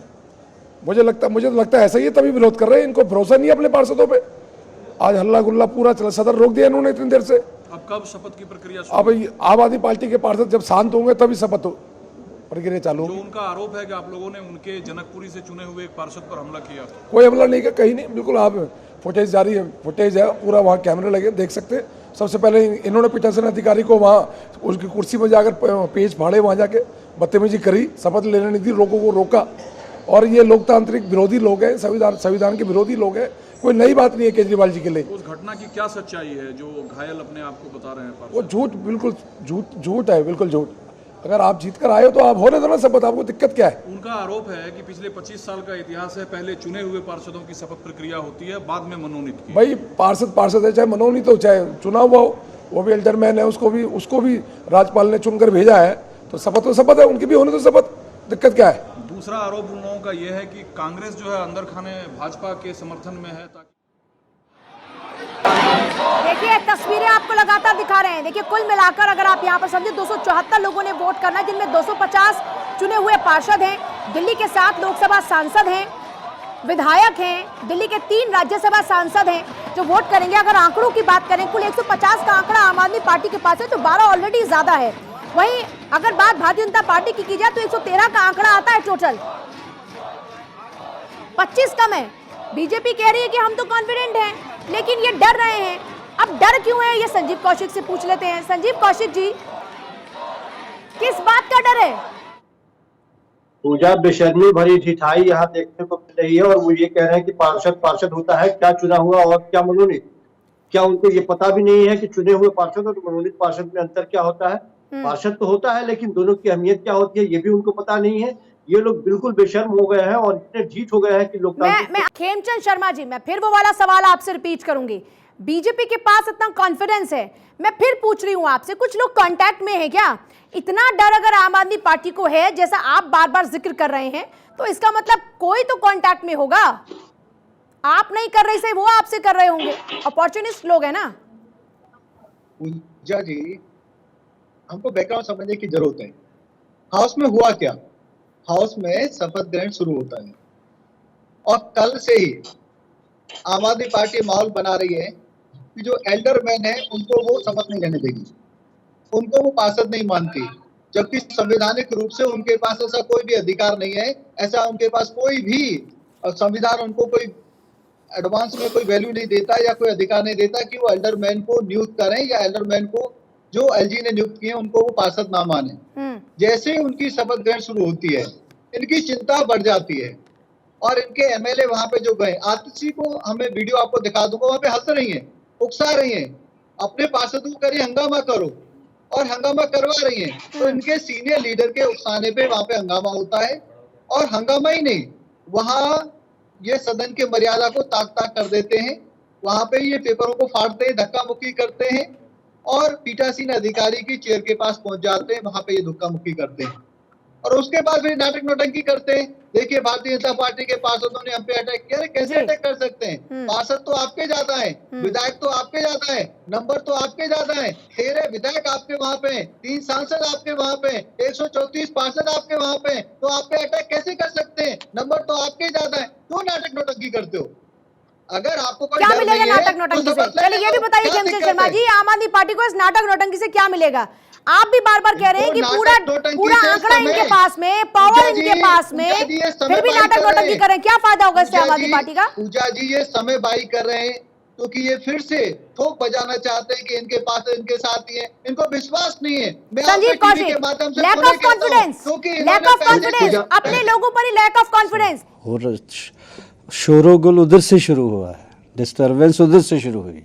मुझे तो लगता है ऐसा ही है, तभी विरोध कर रहे हैं। इनको भरोसा नहीं है अपने पार्षदों पे। आज हल्ला गुल्ला पूरा चला, सदन रोक दिया इन्होंने इतनी देर से। अब कब शपथ की प्रक्रिया? अब आम आदमी पार्टी के पार्षद जब शांत होंगे तभी शपथ प्रक्रिया चालू होगी। उनका आरोप है कि आप लोगों ने उनके जनकपुरी से चुने हुए एक पार्षद पर हमला किया। कोई हमला नहीं किया, कहीं नहीं, बिल्कुल। आप फुटेज जारी है, फुटेज है पूरा, वहाँ कैमरे लगे, देख सकते हैं। सबसे पहले इन्होंने पीठासीन अधिकारी को वहाँ उसकी कुर्सी पर जाकर पेज फाड़े, वहाँ जाके बदतमीजी करी, शपथ लेने नहीं दी, लोगों को रोका। और ये लोकतांत्रिक विरोधी लोग हैं, संविधान के विरोधी लोग हैं। कोई नई बात नहीं है केजरीवाल जी के लिए। उस घटना की क्या सच्चाई है जो घायल अपने आप को बता रहे हैं? वो झूठ, बिल्कुल झूठ है, बिल्कुल झूठ। अगर आप जीत कर आए हो तो आप होने दो ना शपथ, आपको दिक्कत क्या है? उनका आरोप है कि पिछले 25 साल का इतिहास है, पहले चुने हुए पार्षदों की शपथ प्रक्रिया होती है, बाद में मनोनीत की। भाई पार्षद है, चाहे मनोनीत हो चाहे चुना हुआ हो, वो भी एल्डरमैन है, उसको भी राज्यपाल ने चुनकर भेजा है, तो शपथ तो शपथ है, उनकी भी होने दो शपथ, दिक्कत क्या है? दूसरा आरोप उन लोगों का यह है कि कांग्रेस जो है अंदर खाने भाजपा के समर्थन में है। देखिए, तस्वीरें आपको लगातार दिखा रहे हैं। देखिए, कुल मिलाकर अगर आप यहाँ पर समझे 274 लोगों ने वोट करना है, जिनमें 250 चुने हुए पार्षद हैं, दिल्ली के 7 लोकसभा सांसद हैं, विधायक हैं, दिल्ली के 3 राज्यसभा सांसद हैं जो वोट करेंगे। अगर आंकड़ों की बात करें, कुल 150 का आंकड़ा आम आदमी पार्टी के पास है, तो 12 ऑलरेडी ज्यादा है। वहीं अगर बात भारतीय जनता पार्टी की जाए तो 113 का आंकड़ा आता है टोटल, 25 कम है। बीजेपी कह रही है कि हम तो कॉन्फिडेंट हैं, लेकिन ये डर रहे हैं। अब डर क्यों है, ये संजीव कौशिक से पूछ लेते हैं। संजीव कौशिक जी, किस बात का डर है? पूजा बेशर्मी भरी ढिठाई यहाँ देखने को मिल रही है, और वो ये कह रहे हैं कि पार्षद होता है, क्या चुना हुआ और क्या मनोनीत। क्या उनको ये पता भी नहीं है कि चुने हुए पार्षद और मनोनीत पार्षद में अंतर क्या होता है? पार्षद तो होता है, लेकिन दोनों की अहमियत क्या होती है ये भी उनको पता नहीं है। ये लोग बिल्कुल बेशर्म हो गए हैं और इतने ढीठ हो गए हैं कि लोग। मैं खेमचंद शर्मा जी, मैं फिर वो वाला सवाल आपसे रिपीट करूंगी। बीजेपी के पास इतना कॉन्फिडेंस है, मैं फिर पूछ रही हूं आपसे, कुछ लोग कांटेक्ट में है क्या? इतना डर अगर आम आदमी पार्टी को है, जैसा आप बार बार जिक्र कर रहे हैं, तो इसका मतलब कोई तो कांटेक्ट में होगा। आप नहीं कर रहे से वो आपसे कर रहे होंगे, अपॉर्चुनिस्ट लोग है ना। पूजा जी, हमको बैकग्राउंड समझने की जरूरत है। हाउस में हुआ क्या? हाउस में शपथ ग्रहण शुरू होता है और कल से ही आम आदमी पार्टी माहौल बना रही है कि जो एल्डरमैन है उनको वो शपथ नहीं लेने देगी, उनको वो पार्षद नहीं मानती, जबकि संवैधानिक रूप से उनके पास ऐसा कोई भी अधिकार नहीं है। ऐसा उनके पास कोई भी संविधान उनको कोई एडवांस में कोई वैल्यू नहीं देता या कोई अधिकार नहीं देता कि वो एल्डरमैन को नियुक्त करें या एल्डरमैन को जो एलजी ने नियुक्त किए उनको वो पार्षद ना माने। जैसे ही उनकी शपथ ग्रहण शुरू होती है, इनकी चिंता बढ़ जाती है और इनके एमएलए वहां पे जो गए, आतिशी को हमें वीडियो आपको दिखा दूंगा, वहां पे हंस रही हैं, उकसा रही हैं, अपने पार्षदों को करिए हंगामा करो, और हंगामा करवा रही हैं। तो इनके सीनियर लीडर के उकसाने पे वहां पे हंगामा होता है, और हंगामा ही नहीं, वहां ये सदन की मर्यादा को ताक ताक कर देते हैं, वहां पे ये पेपरों को फाड़ते हैं, धक्का मुक्की करते हैं, और पीठासीन अधिकारी की चेयर के पास पहुंच जाते हैं, वहां पे ये धक्का मुक्की करते हैं, और उसके बाद फिर नाटक नौटंकी करते हैं। देखिए भारतीय जनता पार्टी के पार्षदों ने हम पे अटैक किया, अरे कैसे अटैक कर सकते हैं? पार्षद तो आपके ज्यादा है, विधायक तो आपके ज्यादा है, नंबर तो आपके ज्यादा है, 13 विधायक आपके वहां पे हैं, 3 सांसद आपके वहां पे, 134 पार्षद आपके वहां पे, तो आप पे अटैक कैसे कर सकते हैं? नंबर तो आपके ज्यादा है, क्यों नाटक नौटंकी करते हो? अगर आपको कोई क्या डर मिलेगा नहीं है, नाटक नौटंकी तो से? शपथ ले चलिए ये भी लो। बताइए क्या खेमचंद दिक्कत शर्मा है? जी, आम आदमी पार्टी को इस नाटक नौटंकी से क्या मिलेगा? आप भी बार बार कह रहे हैं कि वो पूरा नाटक नौटंकी पूरा से आंकड़ा समय- इनके पास में, पावर पूजा जी, इनके पास में, पूजा जी, ये समय फिर भी बाई नाटक कर रहे नौटंकी हैं। कर रहे हैं। क्या फायदा होगा इससे आम पूजा आदमी जी, पार्टी का? पूजा जी ये समय बाई कर रहे हैं क्योंकि ये फिर से थोप बजाना चाहते हैं कि इनके पास इनके साथ ही है, इनको विश्वास नहीं है। मैं संजीव आपको टीवी कौशिक, के माध्यम से लैक पुनः ऑफ कहता हूं, कॉन्फिडेंस, क्योंकि लैक इन्होंने ऑफ पहले कॉन्फिडेंस, अपने लोगों पर ही लैक ऑफ कॉन्फिडेंस। और शोरगुल उधर से शुरू हुआ है, डिस्टरबेंस उधर से शुरू हुई।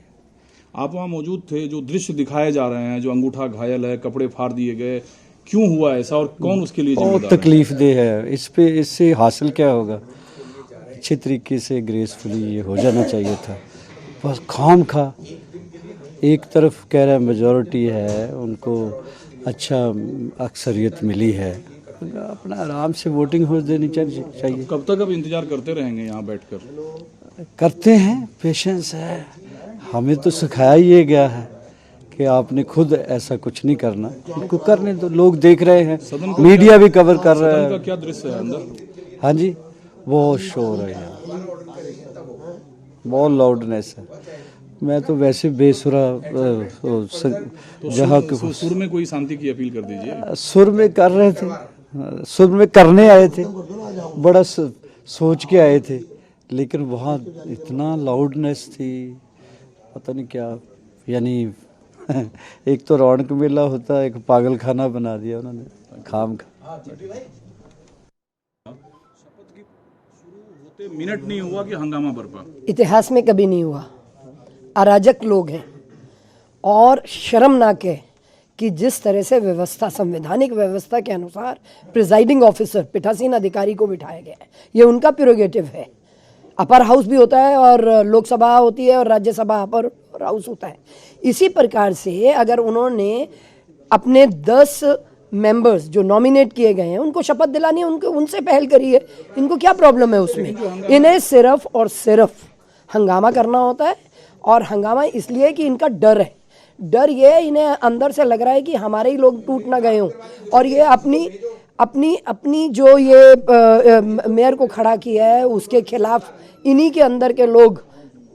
आप वहाँ मौजूद थे, जो दृश्य दिखाए जा रहे हैं, जो अंगूठा घायल है, कपड़े फाड़ दिए गए, क्यों हुआ ऐसा और कौन उसके लिए बहुत जिम्मेदार है? तकलीफ दे है इस पे, इससे हासिल क्या होगा? अच्छे तरीके से ग्रेसफुली ये हो जाना चाहिए था, बस खाम खा एक तरफ कह रहा है मेजॉरिटी है, उनको अच्छा अक्सरियत मिली है, अपना आराम से वोटिंग हो देनी चाहिए। कब तक अब इंतजार करते रहेंगे यहाँ बैठकर? करते हैं, पेशेंस है, हमें तो सिखाया ही गया है कि आपने खुद ऐसा कुछ नहीं करना, इनको करने दो, लोग देख रहे हैं, मीडिया भी कवर कर रहा सदन का है। क्या दृश्य है अंदर? हाँ जी, बहुत शोर है यहाँ, बहुत लाउडनेस है। मैं तो वैसे बेसुरा जहाँ सुर में कोई शांति की अपील कर दीजिए। सुर में कर रहे थे, सुर में करने आए थे, बड़ा सोच के आए थे, लेकिन वहाँ इतना लाउडनेस थी, पता नहीं क्या, यानी एक तो रौनक मेला होता, एक पागल खाना बना दिया उन्होंने खाम खा। मिनट नहीं हुआ कि हंगामा बरपा। इतिहास में कभी नहीं हुआ। अराजक लोग हैं और शर्मनाक है कि जिस तरह से व्यवस्था, संवैधानिक व्यवस्था के अनुसार प्रिजाइडिंग ऑफिसर, पीठासीन अधिकारी को बिठाया गया है, ये उनका प्रेरोगेटिव है। अपर हाउस भी होता है और लोकसभा होती है और राज्यसभा अपर हाउस होता है। इसी प्रकार से अगर उन्होंने अपने 10 मेंबर्स जो नॉमिनेट किए गए हैं उनको शपथ दिलानी है, उनको उनसे पहल करी है, इनको क्या प्रॉब्लम है उसमें? इन्हें सिर्फ और सिर्फ हंगामा करना होता है, और हंगामा इसलिए कि इनका डर है। डर ये है, इन्हें अंदर से लग रहा है कि हमारे ही लोग टूट ना गए हों, और ये अपनी जो ये मेयर को खड़ा किया है उसके खिलाफ इन्हीं के अंदर के लोग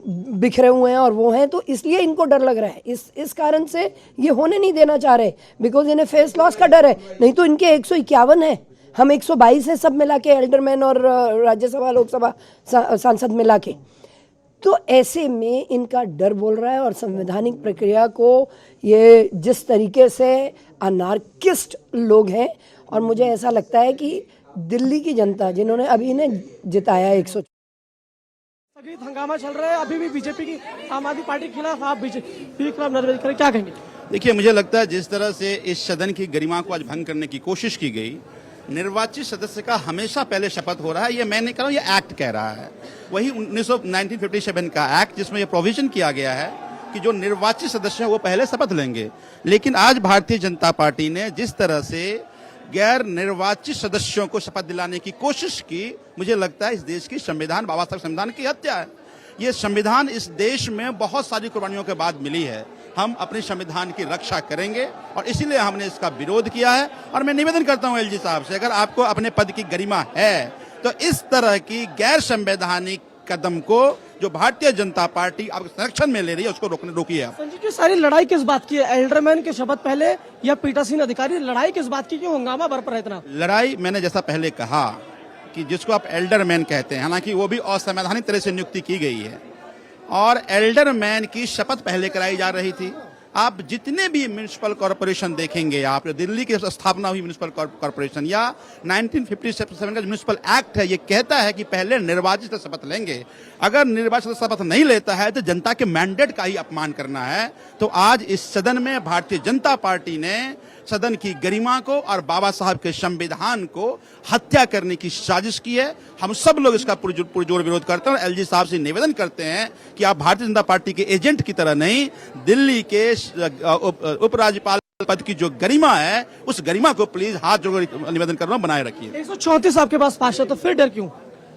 बिखरे हुए हैं और वो हैं, तो इसलिए इनको डर लग रहा है। इस कारण से ये होने नहीं देना चाह रहे, बिकॉज इन्हें फेस लॉस का डर है। नहीं तो इनके 151 है, हम 122 है, सब मिला के, एल्डरमैन और राज्यसभा लोकसभा सांसद मिला के। तो ऐसे में इनका डर बोल रहा है, और संवैधानिक प्रक्रिया को ये जिस तरीके से अनार्किस्ट लोग हैं, और मुझे ऐसा लगता है कि दिल्ली की जनता जिन्होंने अभी इन्हें जिताया 100 स्थगित हंगामा चल रहा है अभी भी बीजेपी की, आम आदमी पार्टी के खिलाफ, आप बीजेपी के खिलाफ नारेबाजी करें, क्या कहेंगे? देखिए, मुझे लगता है जिस तरह से इस सदन की गरिमा को आज भंग करने की कोशिश की गई, निर्वाचित सदस्य का हमेशा पहले शपथ हो रहा है, ये मैं नहीं कह रहा हूँ, ये एक्ट कह रहा है। वही 1957 का एक्ट जिसमें यह प्रोविजन किया गया है कि जो निर्वाचित सदस्य हैं वो पहले शपथ लेंगे। लेकिन आज भारतीय जनता पार्टी ने जिस तरह से गैर निर्वाचित सदस्यों को शपथ दिलाने की कोशिश की, मुझे लगता है इस देश की संविधान, बाबा साहब संविधान की हत्या है। ये संविधान इस देश में बहुत सारी कुर्बानियों के बाद मिली है। हम अपने संविधान की रक्षा करेंगे और इसीलिए हमने इसका विरोध किया है। और मैं निवेदन करता हूं एलजी साहब से, अगर आपको अपने पद की गरिमा है तो इस तरह की गैर संवैधानिक कदम को जो भारतीय जनता पार्टी अब संरक्षण में ले रही है उसको रोकिए आप। संजीव जी, सारी लड़ाई किस बात की है? एल्डरमैन के शपथ पहले या पीठासीन अधिकारी, लड़ाई किस बात की, क्यों हंगामा बरप रहा है इतना? लड़ाई, मैंने जैसा पहले कहा कि जिसको आप एल्डरमैन कहते हैं, हालांकि वो भी असंवैधानिक तरह से नियुक्ति की गई है, और एल्डरमैन की शपथ पहले कराई जा रही थी। आप जितने भी म्युनिसिपल कॉरपोरेशन देखेंगे, आप दिल्ली की स्थापना हुई म्युनिसिपल कॉरपोरेशन या 1957 का म्युनिसिपल एक्ट है, ये कहता है कि पहले निर्वाचित शपथ लेंगे। अगर निर्वाचित शपथ नहीं लेता है तो जनता के मैंडेट का ही अपमान करना है। तो आज इस सदन में भारतीय जनता पार्टी ने सदन की गरिमा को और बाबा साहब के संविधान को हत्या करने की साजिश की है। हम सब लोग इसका पुरजोर विरोध करते हैं और एलजी साहब से निवेदन करते हैं कि आप भारतीय जनता पार्टी के एजेंट की तरह नहीं, दिल्ली के उपराज्यपाल पद की जो गरिमा है, उस गरिमा को प्लीज हाथ जोड़कर निवेदन कर रहा हूं, बनाए रखिए। 134 आपके पास पार्षद, तो फिर डर क्यों?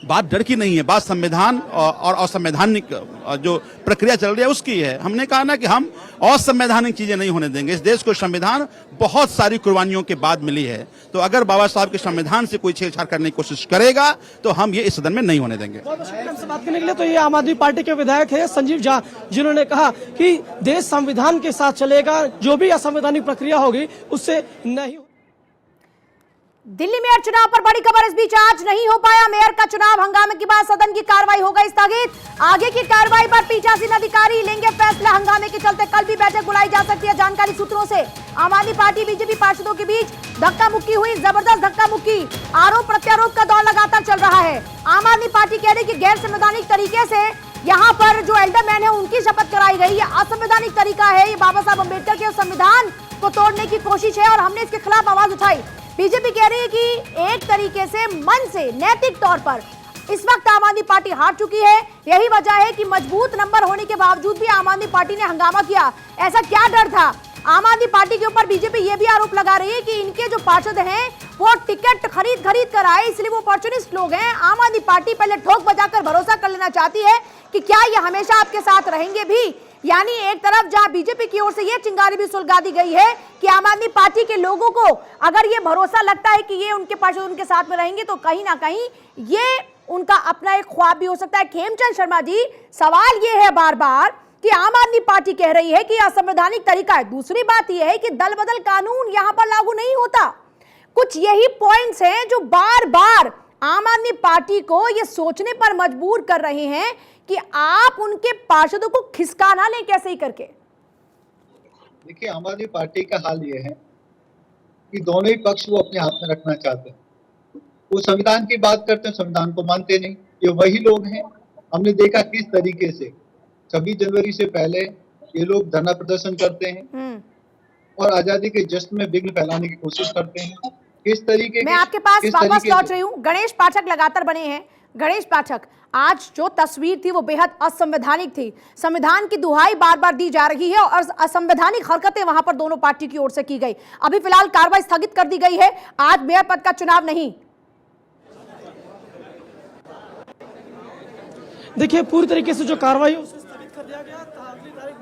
बात डर की नहीं है, बात संविधान और असंवैधानिक जो प्रक्रिया चल रही है उसकी है। हमने कहा ना कि हम असंवैधानिक चीजें नहीं होने देंगे। इस देश को संविधान बहुत सारी कुर्बानियों के बाद मिली है, तो अगर बाबा साहब के संविधान से कोई छेड़छाड़ करने की कोशिश करेगा तो हम ये इस सदन में नहीं होने देंगे। हमसे बात करने के लिए तो ये आम आदमी पार्टी के विधायक है संजीव झा, जिन्होंने कहा कि देश संविधान के साथ चलेगा, जो भी असंवैधानिक प्रक्रिया होगी उससे नहीं। दिल्ली मेयर चुनाव पर बड़ी खबर इस बीच आज नहीं हो पाया मेयर का चुनाव। हंगामे के बाद सदन की कार्रवाई हो गई स्थगित। आगे की कार्रवाई पर पीठासीन अधिकारी लेंगे फैसला। हंगामे के चलते कल भी बैठक बुलाई जा सकती है। जानकारी सूत्रों से आम आदमी पार्टी बीजेपी पार्षदों के बीच धक्का मुक्की हुई, जबरदस्त धक्का मुक्की। आरोप प्रत्यारोप का दौर लगातार चल रहा है। आम आदमी पार्टी कह रही कि गैर संवैधानिक तरीके से यहाँ पर जो एल्डरमैन है उनकी शपथ कराई गई, ये असंवैधानिक तरीका है, ये बाबा साहब अम्बेडकर के संविधान को तोड़ने की कोशिश है और हमने इसके खिलाफ आवाज उठाई। बीजेपी कह रही है कि एक तरीके से मन से नैतिक तौर पर इस वक्त आम आदमी पार्टी हार चुकी है। यही वजह है कि मजबूत नंबर होने के बावजूद भी आम आदमी पार्टी ने हंगामा किया। ऐसा क्या डर था? आम आदमी पार्टी के ऊपर बीजेपी ये भी आरोप लगा रही है कि इनके जो पार्षद हैं वो टिकट खरीद कर आए, इसलिए वो अपॉर्चुनिस्ट लोग हैं। आम आदमी पार्टी पहले ठोक बजाकर भरोसा कर लेना चाहती है कि क्या ये हमेशा आपके साथ रहेंगे भी। यानी एक तरफ जहां बीजेपी की ओर से ये चिंगारी भी सुलगा दी गई है कि आम आदमी पार्टी के लोगों को अगर ये भरोसा लगता है कि ये उनके पार्षद उनके साथ में रहेंगे, तो कहीं ना कहीं ये उनका अपना एक ख्वाब भी हो सकता है। खेमचंद शर्मा जी, सवाल ये है बार बार कि आम आदमी पार्टी कह रही है कि असंवैधानिक तरीका है। दूसरी बात यह है कि दल बदल कानून यहां पर लागू नहीं होता। कुछ यही पॉइंट्स हैं जो बार बार आम आदमी पार्टी को ये सोचने पर मजबूर कर रहे हैं कि आप उनके पार्षदों को खिसका ना लें कैसे ही करके। देखिए, आम आदमी पार्टी का हाल ये है कि दोनों ही पक्ष वो अपने हाथ में रखना चाहते हैं। वो संविधान की बात करते हैं, संविधान को मानते नहीं। ये वही लोग हैं, हमने देखा किस तरीके से 26 जनवरी से पहले ये लोग धरना प्रदर्शन करते हैं और आजादी के जश्न में विघ्न फैलाने की कोशिश करते हैं। किस तरीके मैं आपके पास वापस लौट रही हूँ। गणेश पाठक लगातार बने हैं। गणेश पाठक, आज जो तस्वीर थी वो बेहद असंवैधानिक थी। संविधान की दुहाई बार बार दी जा रही है और असंवैधानिक हरकतें वहां पर दोनों पार्टी की ओर से की गई। अभी फिलहाल कार्रवाई स्थगित कर दी गई है। आज मेयर पद का चुनाव नहीं। देखिए, पूरी तरीके से जो कार्रवाई है उसे स्थगित कर दिया गया।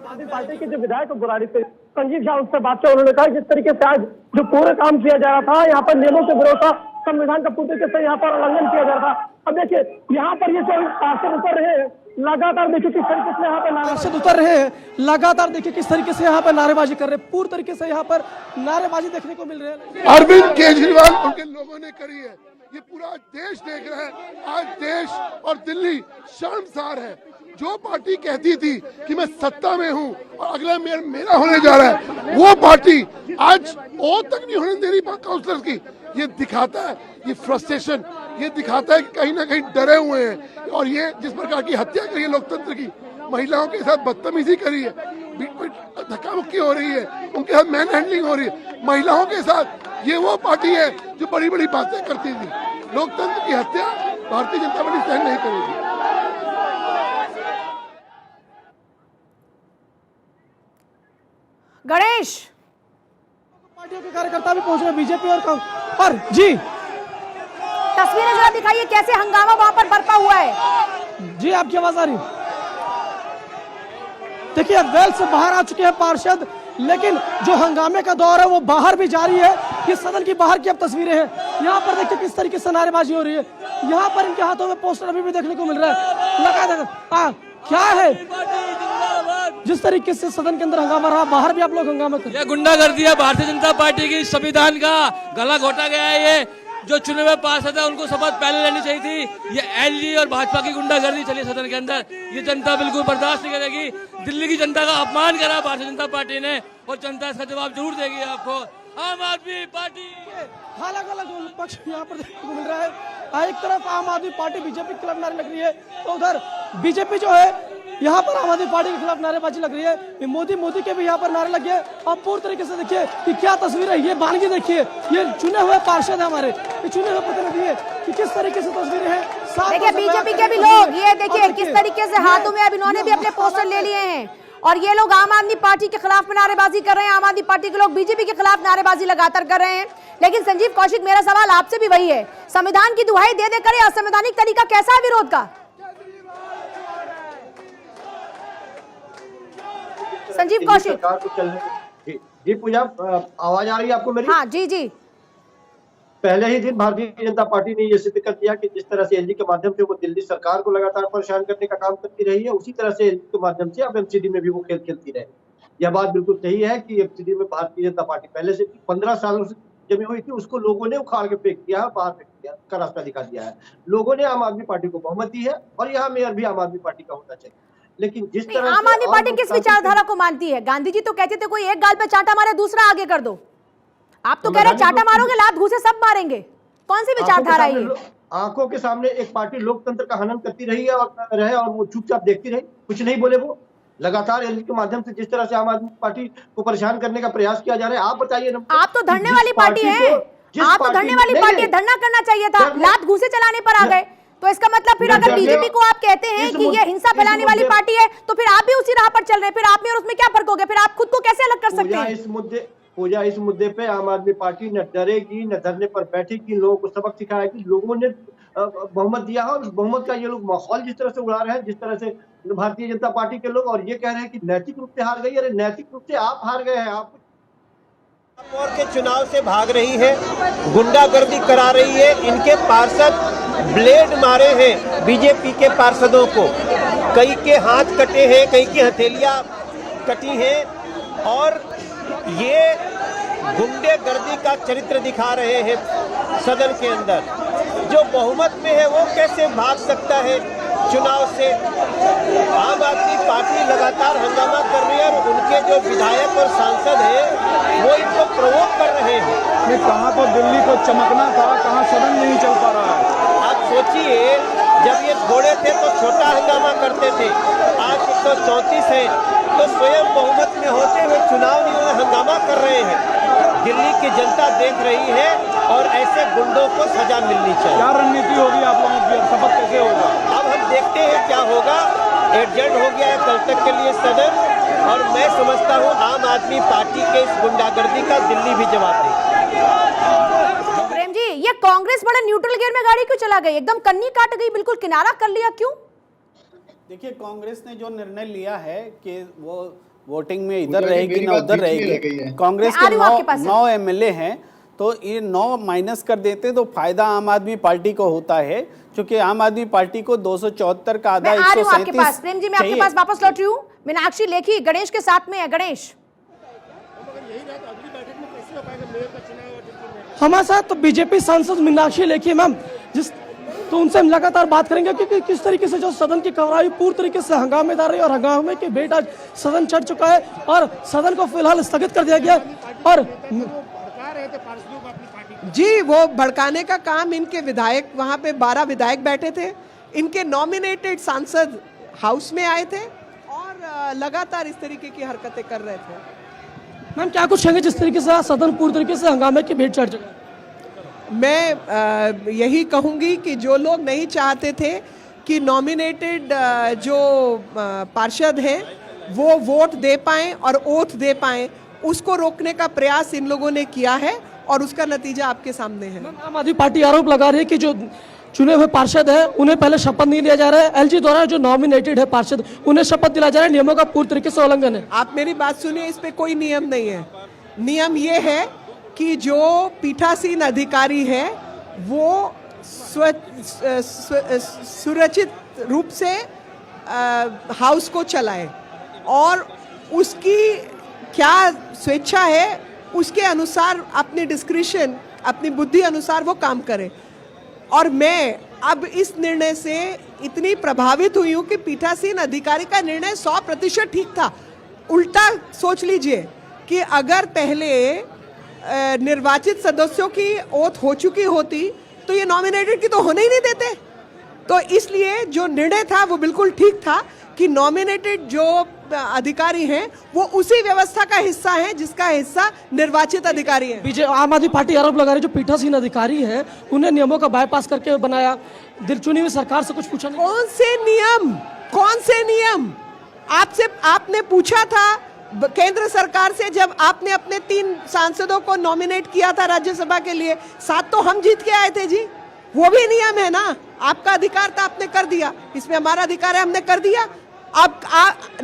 आम पार्टी के जो विधायक बुराड़ी से संजीव झा, उससे बात किया, उन्होंने कहा जिस तरीके से आज जो पूरा काम किया जा रहा था, यहाँ पर नियमों के भरोसा संविधान का पूरी तरीके से यहाँ पर उल्लंघन किया जा रहा था। अब देखिए यहाँ पर ये जो पार्षद उतर रहे हैं, लगातार देखिए किस तरीके से यहाँ पर पार्षद उतर रहे हैं, लगातार देखिए किस तरीके से यहाँ पर नारेबाजी कर रहे हैं। पूरी तरीके से यहाँ पर नारेबाजी देखने को मिल रही है। अरविंद केजरीवाल उनके लोगों ने करी है, ये पूरा देश देख रहा है। आज देश और दिल्ली शर्मसार है। जो पार्टी कहती थी कि मैं सत्ता में हूं और अगला मेयर मेरा होने जा रहा है, वो पार्टी आज ओ तक नहीं होने दे रही काउंसलर्स की। ये दिखाता है, ये फ्रस्ट्रेशन, ये दिखाता है कि कहीं ना कहीं डरे हुए हैं। और ये जिस प्रकार की हत्या करी है लोकतंत्र की, महिलाओं के साथ बदतमीजी करी है, धक्का मुक्की हो रही है, उनके साथ मैन हैंडलिंग हो रही है महिलाओं के साथ। ये वो पार्टी है जो बड़ी बड़ी बातें करती थी। लोकतंत्र की हत्या भारतीय जनता पार्टी सहन नहीं करेगी। गणेश, पार्टियों के कार्यकर्ता भी पहुंच रहे, बीजेपी और जी तस्वीरें जरा दिखाइए कैसे हंगामा वहां पर बरपा हुआ है। जी, आपकी आवाज आ रही? देखिए, वेल से बाहर आ चुके हैं पार्षद, लेकिन जो हंगामे का दौर है वो बाहर भी जारी है। ये सदन की बाहर की अब तस्वीरें हैं। यहाँ पर देखिए किस तरीके से नारेबाजी हो रही है। यहाँ पर इनके हाथों में पोस्टर अभी भी देखने को मिल रहा है। लगा क्या है, जिस तरीके से सदन के अंदर हंगामा रहा, बाहर भी आप लोग हंगामा कर। ये गुंडागर्दी है भारतीय जनता पार्टी की। संविधान का गला घोटा गया है। ये जो चुने हुए पार्षद है उनको शपथ पहले लेनी चाहिए थी। ये एलजी और भाजपा की गुंडागर्दी चली सदन के अंदर, ये जनता बिल्कुल बर्दाश्त नहीं करेगी। दिल्ली की जनता का अपमान करा भारतीय जनता पार्टी ने और जनता इसका जवाब जरूर देगी आपको। आम आदमी पार्टी अलग अलग पक्ष यहाँ पर देखने को मिल रहा है। एक तरफ आम आदमी पार्टी बीजेपी के खिलाफ नारे लग रही है, तो उधर बीजेपी जो है यहाँ पर आम आदमी पार्टी के खिलाफ नारेबाजी लग रही है। मोदी के भी यहाँ पर नारे लगे। आप पूरी तरीके से देखिए कि क्या तस्वीर है। ये बानगी देखिए, ये चुने हुए पार्षद है हमारे, ये चुने हुए प्रतिनिधि है कि किस तरीके से तस्वीरें हैं। देखिए बीजेपी के भी लोग, ये देखिए किस तरीके से हाथों में अब इन्होंने भी अपने पोस्टर ले लिए हैं और ये लोग आम आदमी पार्टी के खिलाफ में नारेबाजी कर रहे हैं, आम आदमी पार्टी के लोग बीजेपी के खिलाफ नारेबाजी लगातार कर रहे हैं। लेकिन संजीव कौशिक, मेरा सवाल आपसे भी वही है, संविधान की दुहाई दे देकर ये असंवैधानिक तरीका कैसा है विरोध का? संजीव कौशिक। जी पूजा, आवाज आ रही है आपको मेरी? हाँ जी जी। पहले ही दिन भारतीय जनता पार्टी ने यह सिद्ध कर दिया कि जिस तरह से एलजी के माध्यम से वो दिल्ली सरकार को लगातार परेशान करने का काम करती रही है, उसी तरह से एलजी के माध्यम से अब एमसीडी में भी वो खेल खेलती रहे। यह बात बिल्कुल सही है कि एमसीडी में भारतीय जनता पार्टी पहले से 15 सालों से जमी हुई थी, उसको लोगों ने उखाड़ के फेंक दिया है, बाहर फेंक दिया का रास्ता दिखा दिया है। लोगों ने आम आदमी पार्टी को बहुमत दी है और यहाँ मेयर भी आम आदमी पार्टी का होना चाहिए। लेकिन जिस तरह आम आदमी पार्टी किस विचारधारा को मानती है? गांधी जी तो कहते थे कोई एक गाल पे चांटा मारे दूसरा आगे कर दो, आप तो कह रहे हैं चांटा मारोगे लात घूसे सब मारेंगे। कौन सी विचारधारा है ये? आंखों के सामने एक पार्टी लोकतंत्र का हनन करती रही है और वो चुपचाप देखती रही, कुछ नहीं बोले। वो लगातार एलजी के माध्यम से जिस तरह से आम आदमी पार्टी को परेशान करने का प्रयास किया जा रहा है, आप बताइए ना। आप तो धरने वाली पार्टी है, आप तो धरने वाली पार्टी है, धरना करना चाहिए था, लात घूसे चलाने पर आ गए। तो इसका मतलब फिर अगर बीजेपी को आप कहते हैं कि ये हिंसा फैलाने वाली पार्टी है, तो फिर आप भी उसी राह पर चल रहे हैं, फिर आप में और उसमें क्या फर्क हो गया? फिर आप खुद को कैसे अलग कर सकते हैं? इस मुद्दे पे आम आदमी पार्टी न डरेगी न धरने पर बैठेगी। लोगों को सबक सिखाया कि लोगों ने बहुमत दिया है और उस बहुमत का ये लोग माहौल जिस तरह से उड़ा रहे हैं, जिस तरह से भारतीय जनता पार्टी के लोग, और ये कह रहे हैं कि नैतिक रूप से हार गई। अरे नैतिक रूप से आप हार गए हैं। आप और के चुनाव से भाग रही है, गुंडागर्दी करा रही है, इनके पार्षद ब्लेड मारे हैं बीजेपी के पार्षदों को, कई के हाथ कटे हैं, कई की हथेलियां कटी हैं, और ये गुंडेगर्दी का चरित्र दिखा रहे हैं सदन के अंदर। जो बहुमत में है वो कैसे भाग सकता है चुनाव से? आम आदमी पार्टी लगातार हंगामा कर रही है और उनके जो विधायक और सांसद हैं वो इनको प्रोवोक कर रहे हैं। कहाँ तो दिल्ली को चमकना था, कहाँ सदन नहीं चल पा रहा है। आप सोचिए, जब ये थोड़े थे तो छोटा हंगामा करते थे, आज 134 है तो स्वयं बहुमत में होते हुए चुनाव नहीं हुए हंगामा कर रहे हैं। दिल्ली की जनता देख रही है और ऐसे गुंडों को सजा मिलनी चाहिए। क्या रणनीति होगी आप लोगों की? शपथ कैसे होगा? अब हम देखते हैं क्या होगा। एडजर्न हो गया है कल तक के लिए सदन, और मैं समझता हूँ आम आदमी पार्टी के इस गुंडागर्दी का दिल्ली भी जवाब देगी। प्रेम जी, ये कांग्रेस बड़ा न्यूट्रल गियर में गाड़ी क्यों चला गई? एकदम कन्नी काट गई, बिल्कुल किनारा कर लिया, क्यों? देखिए, कांग्रेस ने जो निर्णय लिया है कि वो वोटिंग में इधर रहेगी ना उधर रहेगी। कांग्रेस के 9 एमएलए हैं, तो ये 9 माइनस कर देते तो फायदा आम आदमी पार्टी को होता है, क्योंकि आम आदमी पार्टी को 274 का आधा 137। प्रेम जी, मैं आपके पास वापस लौट रही हूँ। मीनाक्षी लेखी गणेश के साथ में है। गणेश, हमारे साथ तो बीजेपी सांसद मीनाक्षी लेखी मैम, तो उनसे हम लगातार बात करेंगे क्योंकि किस तरीके से जो सदन की कार्रवाई पूरी तरीके से हंगामेदार रही और हंगामे के बेट आज सदन चढ़ चुका है और सदन को फिलहाल स्थगित कर दिया गया। और जी, वो भड़काने का काम इनके विधायक, वहाँ पे 12 विधायक बैठे थे, इनके नॉमिनेटेड सांसद हाउस में आए थे और लगातार इस तरीके की हरकतें कर रहे थे। मैम, क्या कुछ कहेंगे जिस तरीके से सदन पूरी तरीके से हंगामे की भेंट चढ़ चुका? मैं यही कहूंगी कि जो लोग नहीं चाहते थे कि नॉमिनेटेड जो पार्षद हैं वो वोट दे पाएं और ओथ दे पाएं, उसको रोकने का प्रयास इन लोगों ने किया है और उसका नतीजा आपके सामने है। आम आदमी पार्टी आरोप लगा रही है कि जो चुने हुए पार्षद हैं उन्हें पहले शपथ नहीं लिया जा रहा है। एलजी द्वारा जो नॉमिनेटेड है पार्षद, उन्हें शपथ दिलाया जा रहा है, नियमों का पूरी तरीके से उल्लंघन है। आप मेरी बात सुनिए, इस पे कोई नियम नहीं है। नियम ये है कि जो पीठासीन अधिकारी है वो सुरक्षित रूप से हाउस को चलाए और उसकी क्या स्वेच्छा है उसके अनुसार, अपने डिस्क्रिशन, अपनी बुद्धि अनुसार वो काम करे। और मैं अब इस निर्णय से इतनी प्रभावित हुई हूँ कि पीठासीन अधिकारी का निर्णय 100% ठीक था। उल्टा सोच लीजिए कि अगर पहले निर्वाचित सदस्यों की ओथ हो चुकी होती तो ये नॉमिनेटेड की तो होने ही नहीं देते। तो इसलिए जो निर्णय था वो बिल्कुल ठीक था कि नॉमिनेटेड जो अधिकारी हैं वो उसी व्यवस्था का हिस्सा है जिसका हिस्सा निर्वाचित अधिकारी है। बीजेपी आम आदमी पार्टी आरोप लगा रही है जो पीठासीन अधिकारी हैं उन्हें नियमों का बाईपास करके बनाया। दिल चुनी हुई सरकार से कुछ पूछा नहीं। कौन से नियम? कौन से नियम? आपसे आपने पूछा था केंद्र सरकार से, जब आपने अपने 3 सांसदों को नॉमिनेट किया था राज्यसभा के लिए, 7 तो हम जीत के आए थे जी। वो भी नियम है ना, आपका अधिकार था, आपने कर दिया, इसमें हमारा अधिकार है, हमने कर दिया। अब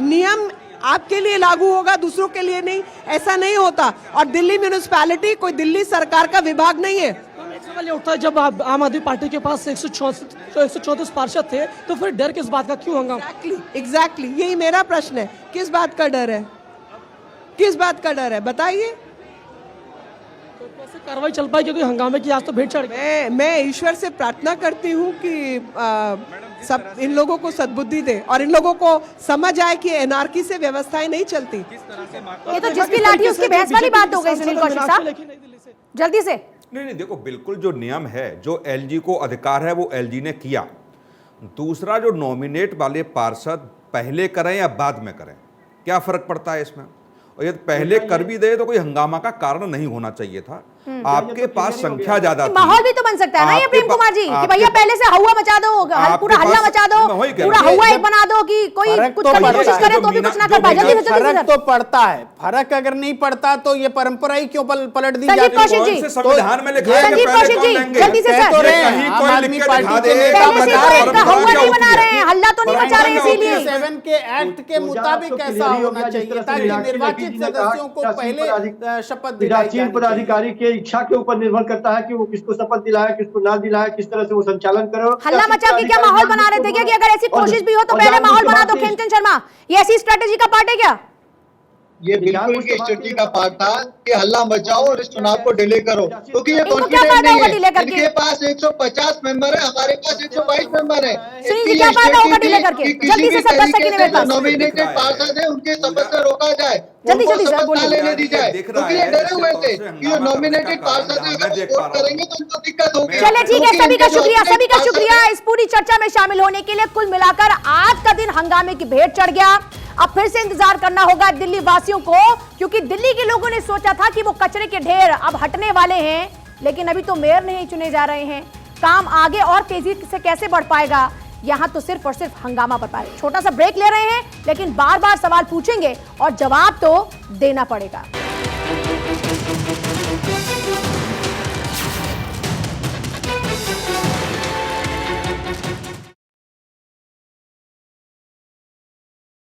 नियम आपके लिए लागू होगा, दूसरों के लिए नहीं, ऐसा नहीं होता। और दिल्ली म्यूनिसिपैलिटी कोई दिल्ली सरकार का विभाग नहीं है। सवाल ये उठता है, जब आम आदमी पार्टी के पास 134 पार्षद थे तो फिर डर किस बात का, क्यों हंगामा? एग्जैक्टली यही मेरा प्रश्न है, किस बात का डर है, किस बात का डर है, बताइए। तो कैसे कार्रवाई चल पाएगी, क्योंकि हंगामे की आज तो भेंट चढ़ गई। मैं ईश्वर से प्रार्थना करती हूँ कि सब इन लोगों को सद्बुद्धि दे और इन लोगों को समझ आए कि एनआरकी से व्यवस्थाएं नहीं चलती। ये तो जिसकी लाठी उसकी भैंस वाली बात हो गई सुनील कौशिक साहब, जल्दी से। नहीं, देखो बिल्कुल जो नियम है, जो एलजी को अधिकार है वो एलजी ने किया। दूसरा, जो नॉमिनेट वाले पार्षद पहले करें या बाद में करें, क्या फर्क पड़ता है इसमें? और यदि पहले कर भी दे तो कोई हंगामा का कारण नहीं होना चाहिए था। आपके पास संख्या ज्यादा थी, माहौल भी तो बन सकता है ना ये प्रेम कुमार जी कि भैया पहले से हवा मचा दो, पूरा हल्ला मचा दो, पूरा हवा एक बना दो कि कोई कुछ करने की कोशिश करे तो भी कुछ ना कर पाए। जल्दी से फर्क तो पड़ता है, फर्क अगर नहीं पड़ता तो ये परंपरा ही क्यों पलट दी जाती है? संजीव कौशिक जी, संविधान में लिखा है, संजीव कौशिक जी जल्दी से सर, आम आदमी पार्टी के नेता पहले से हवा नहीं बना रहे हैं, हल्ला तो नहीं मचा रहे, इसीलिए 7 के एक्ट के मुताबिक ऐसा होना चाहिए ताकि निर्वाचित सदस्यों को पहले शपथ दिलाई जाए। पदाधिकारी के इच्छा के ऊपर निर्भर करता है कि वो किसको शपथ दिलाए, किसको ना दिलाए, किस तरह से वो संचालन करे। हल्ला मचा के क्या माहौल बना रहे थे क्या कि अगर ऐसी कोशिश भी हो तो पहले माहौल बना दो? खेमचंद शर्मा, ये ऐसी स्ट्रेटेजी का पार्ट है क्या? ये बिल्कुल की स्ट्रेटजी का पार्ट था कि हल्ला मचाओ और इस चुनाव को डिले करो, क्योंकि ये इनको क्या कॉन्फिडेंट फायदा नहीं होगा डिले है। करके? इनके पास 150 मेंबर है, हमारे पास 122 मेंबर है। सुनील जी, क्या फायदा होगा डिले करके? जल्दी से सर, 10 सेकंड मेरे पास। नॉमिनेटेड पार्षद है उनके शपथ से रोका जाए, जल्दी उनको जल्दी सर शपथ ना बोलिए। लेने दी जाए, क्योंकि ये डरे हुए थे कि जो नॉमिनेटेड पार्षद है अगर वो वोट करेंगे तो उनको दिक्कत होगी। चलिए ठीक है, सभी का शुक्रिया, सभी का शुक्रिया इस पूरी चर्चा में शामिल होने के लिए। कुल मिलाकर आज का दिन हंगामे की भेंट चढ़ गया। अब फिर से इंतजार करना होगा दिल्ली वासियों को, क्योंकि दिल्ली के लोगों ने सोचा था कि वो कचरे के ढेर अब हटने वाले हैं, लेकिन अभी तो मेयर नहीं चुने जा रहे हैं। काम आगे और तेजी से कैसे बढ़ पाएगा, यहां तो सिर्फ और सिर्फ हंगामा बढ़ पाएगा। छोटा सा ब्रेक ले रहे हैं, लेकिन बार बार सवाल पूछेंगे और जवाब तो देना पड़ेगा।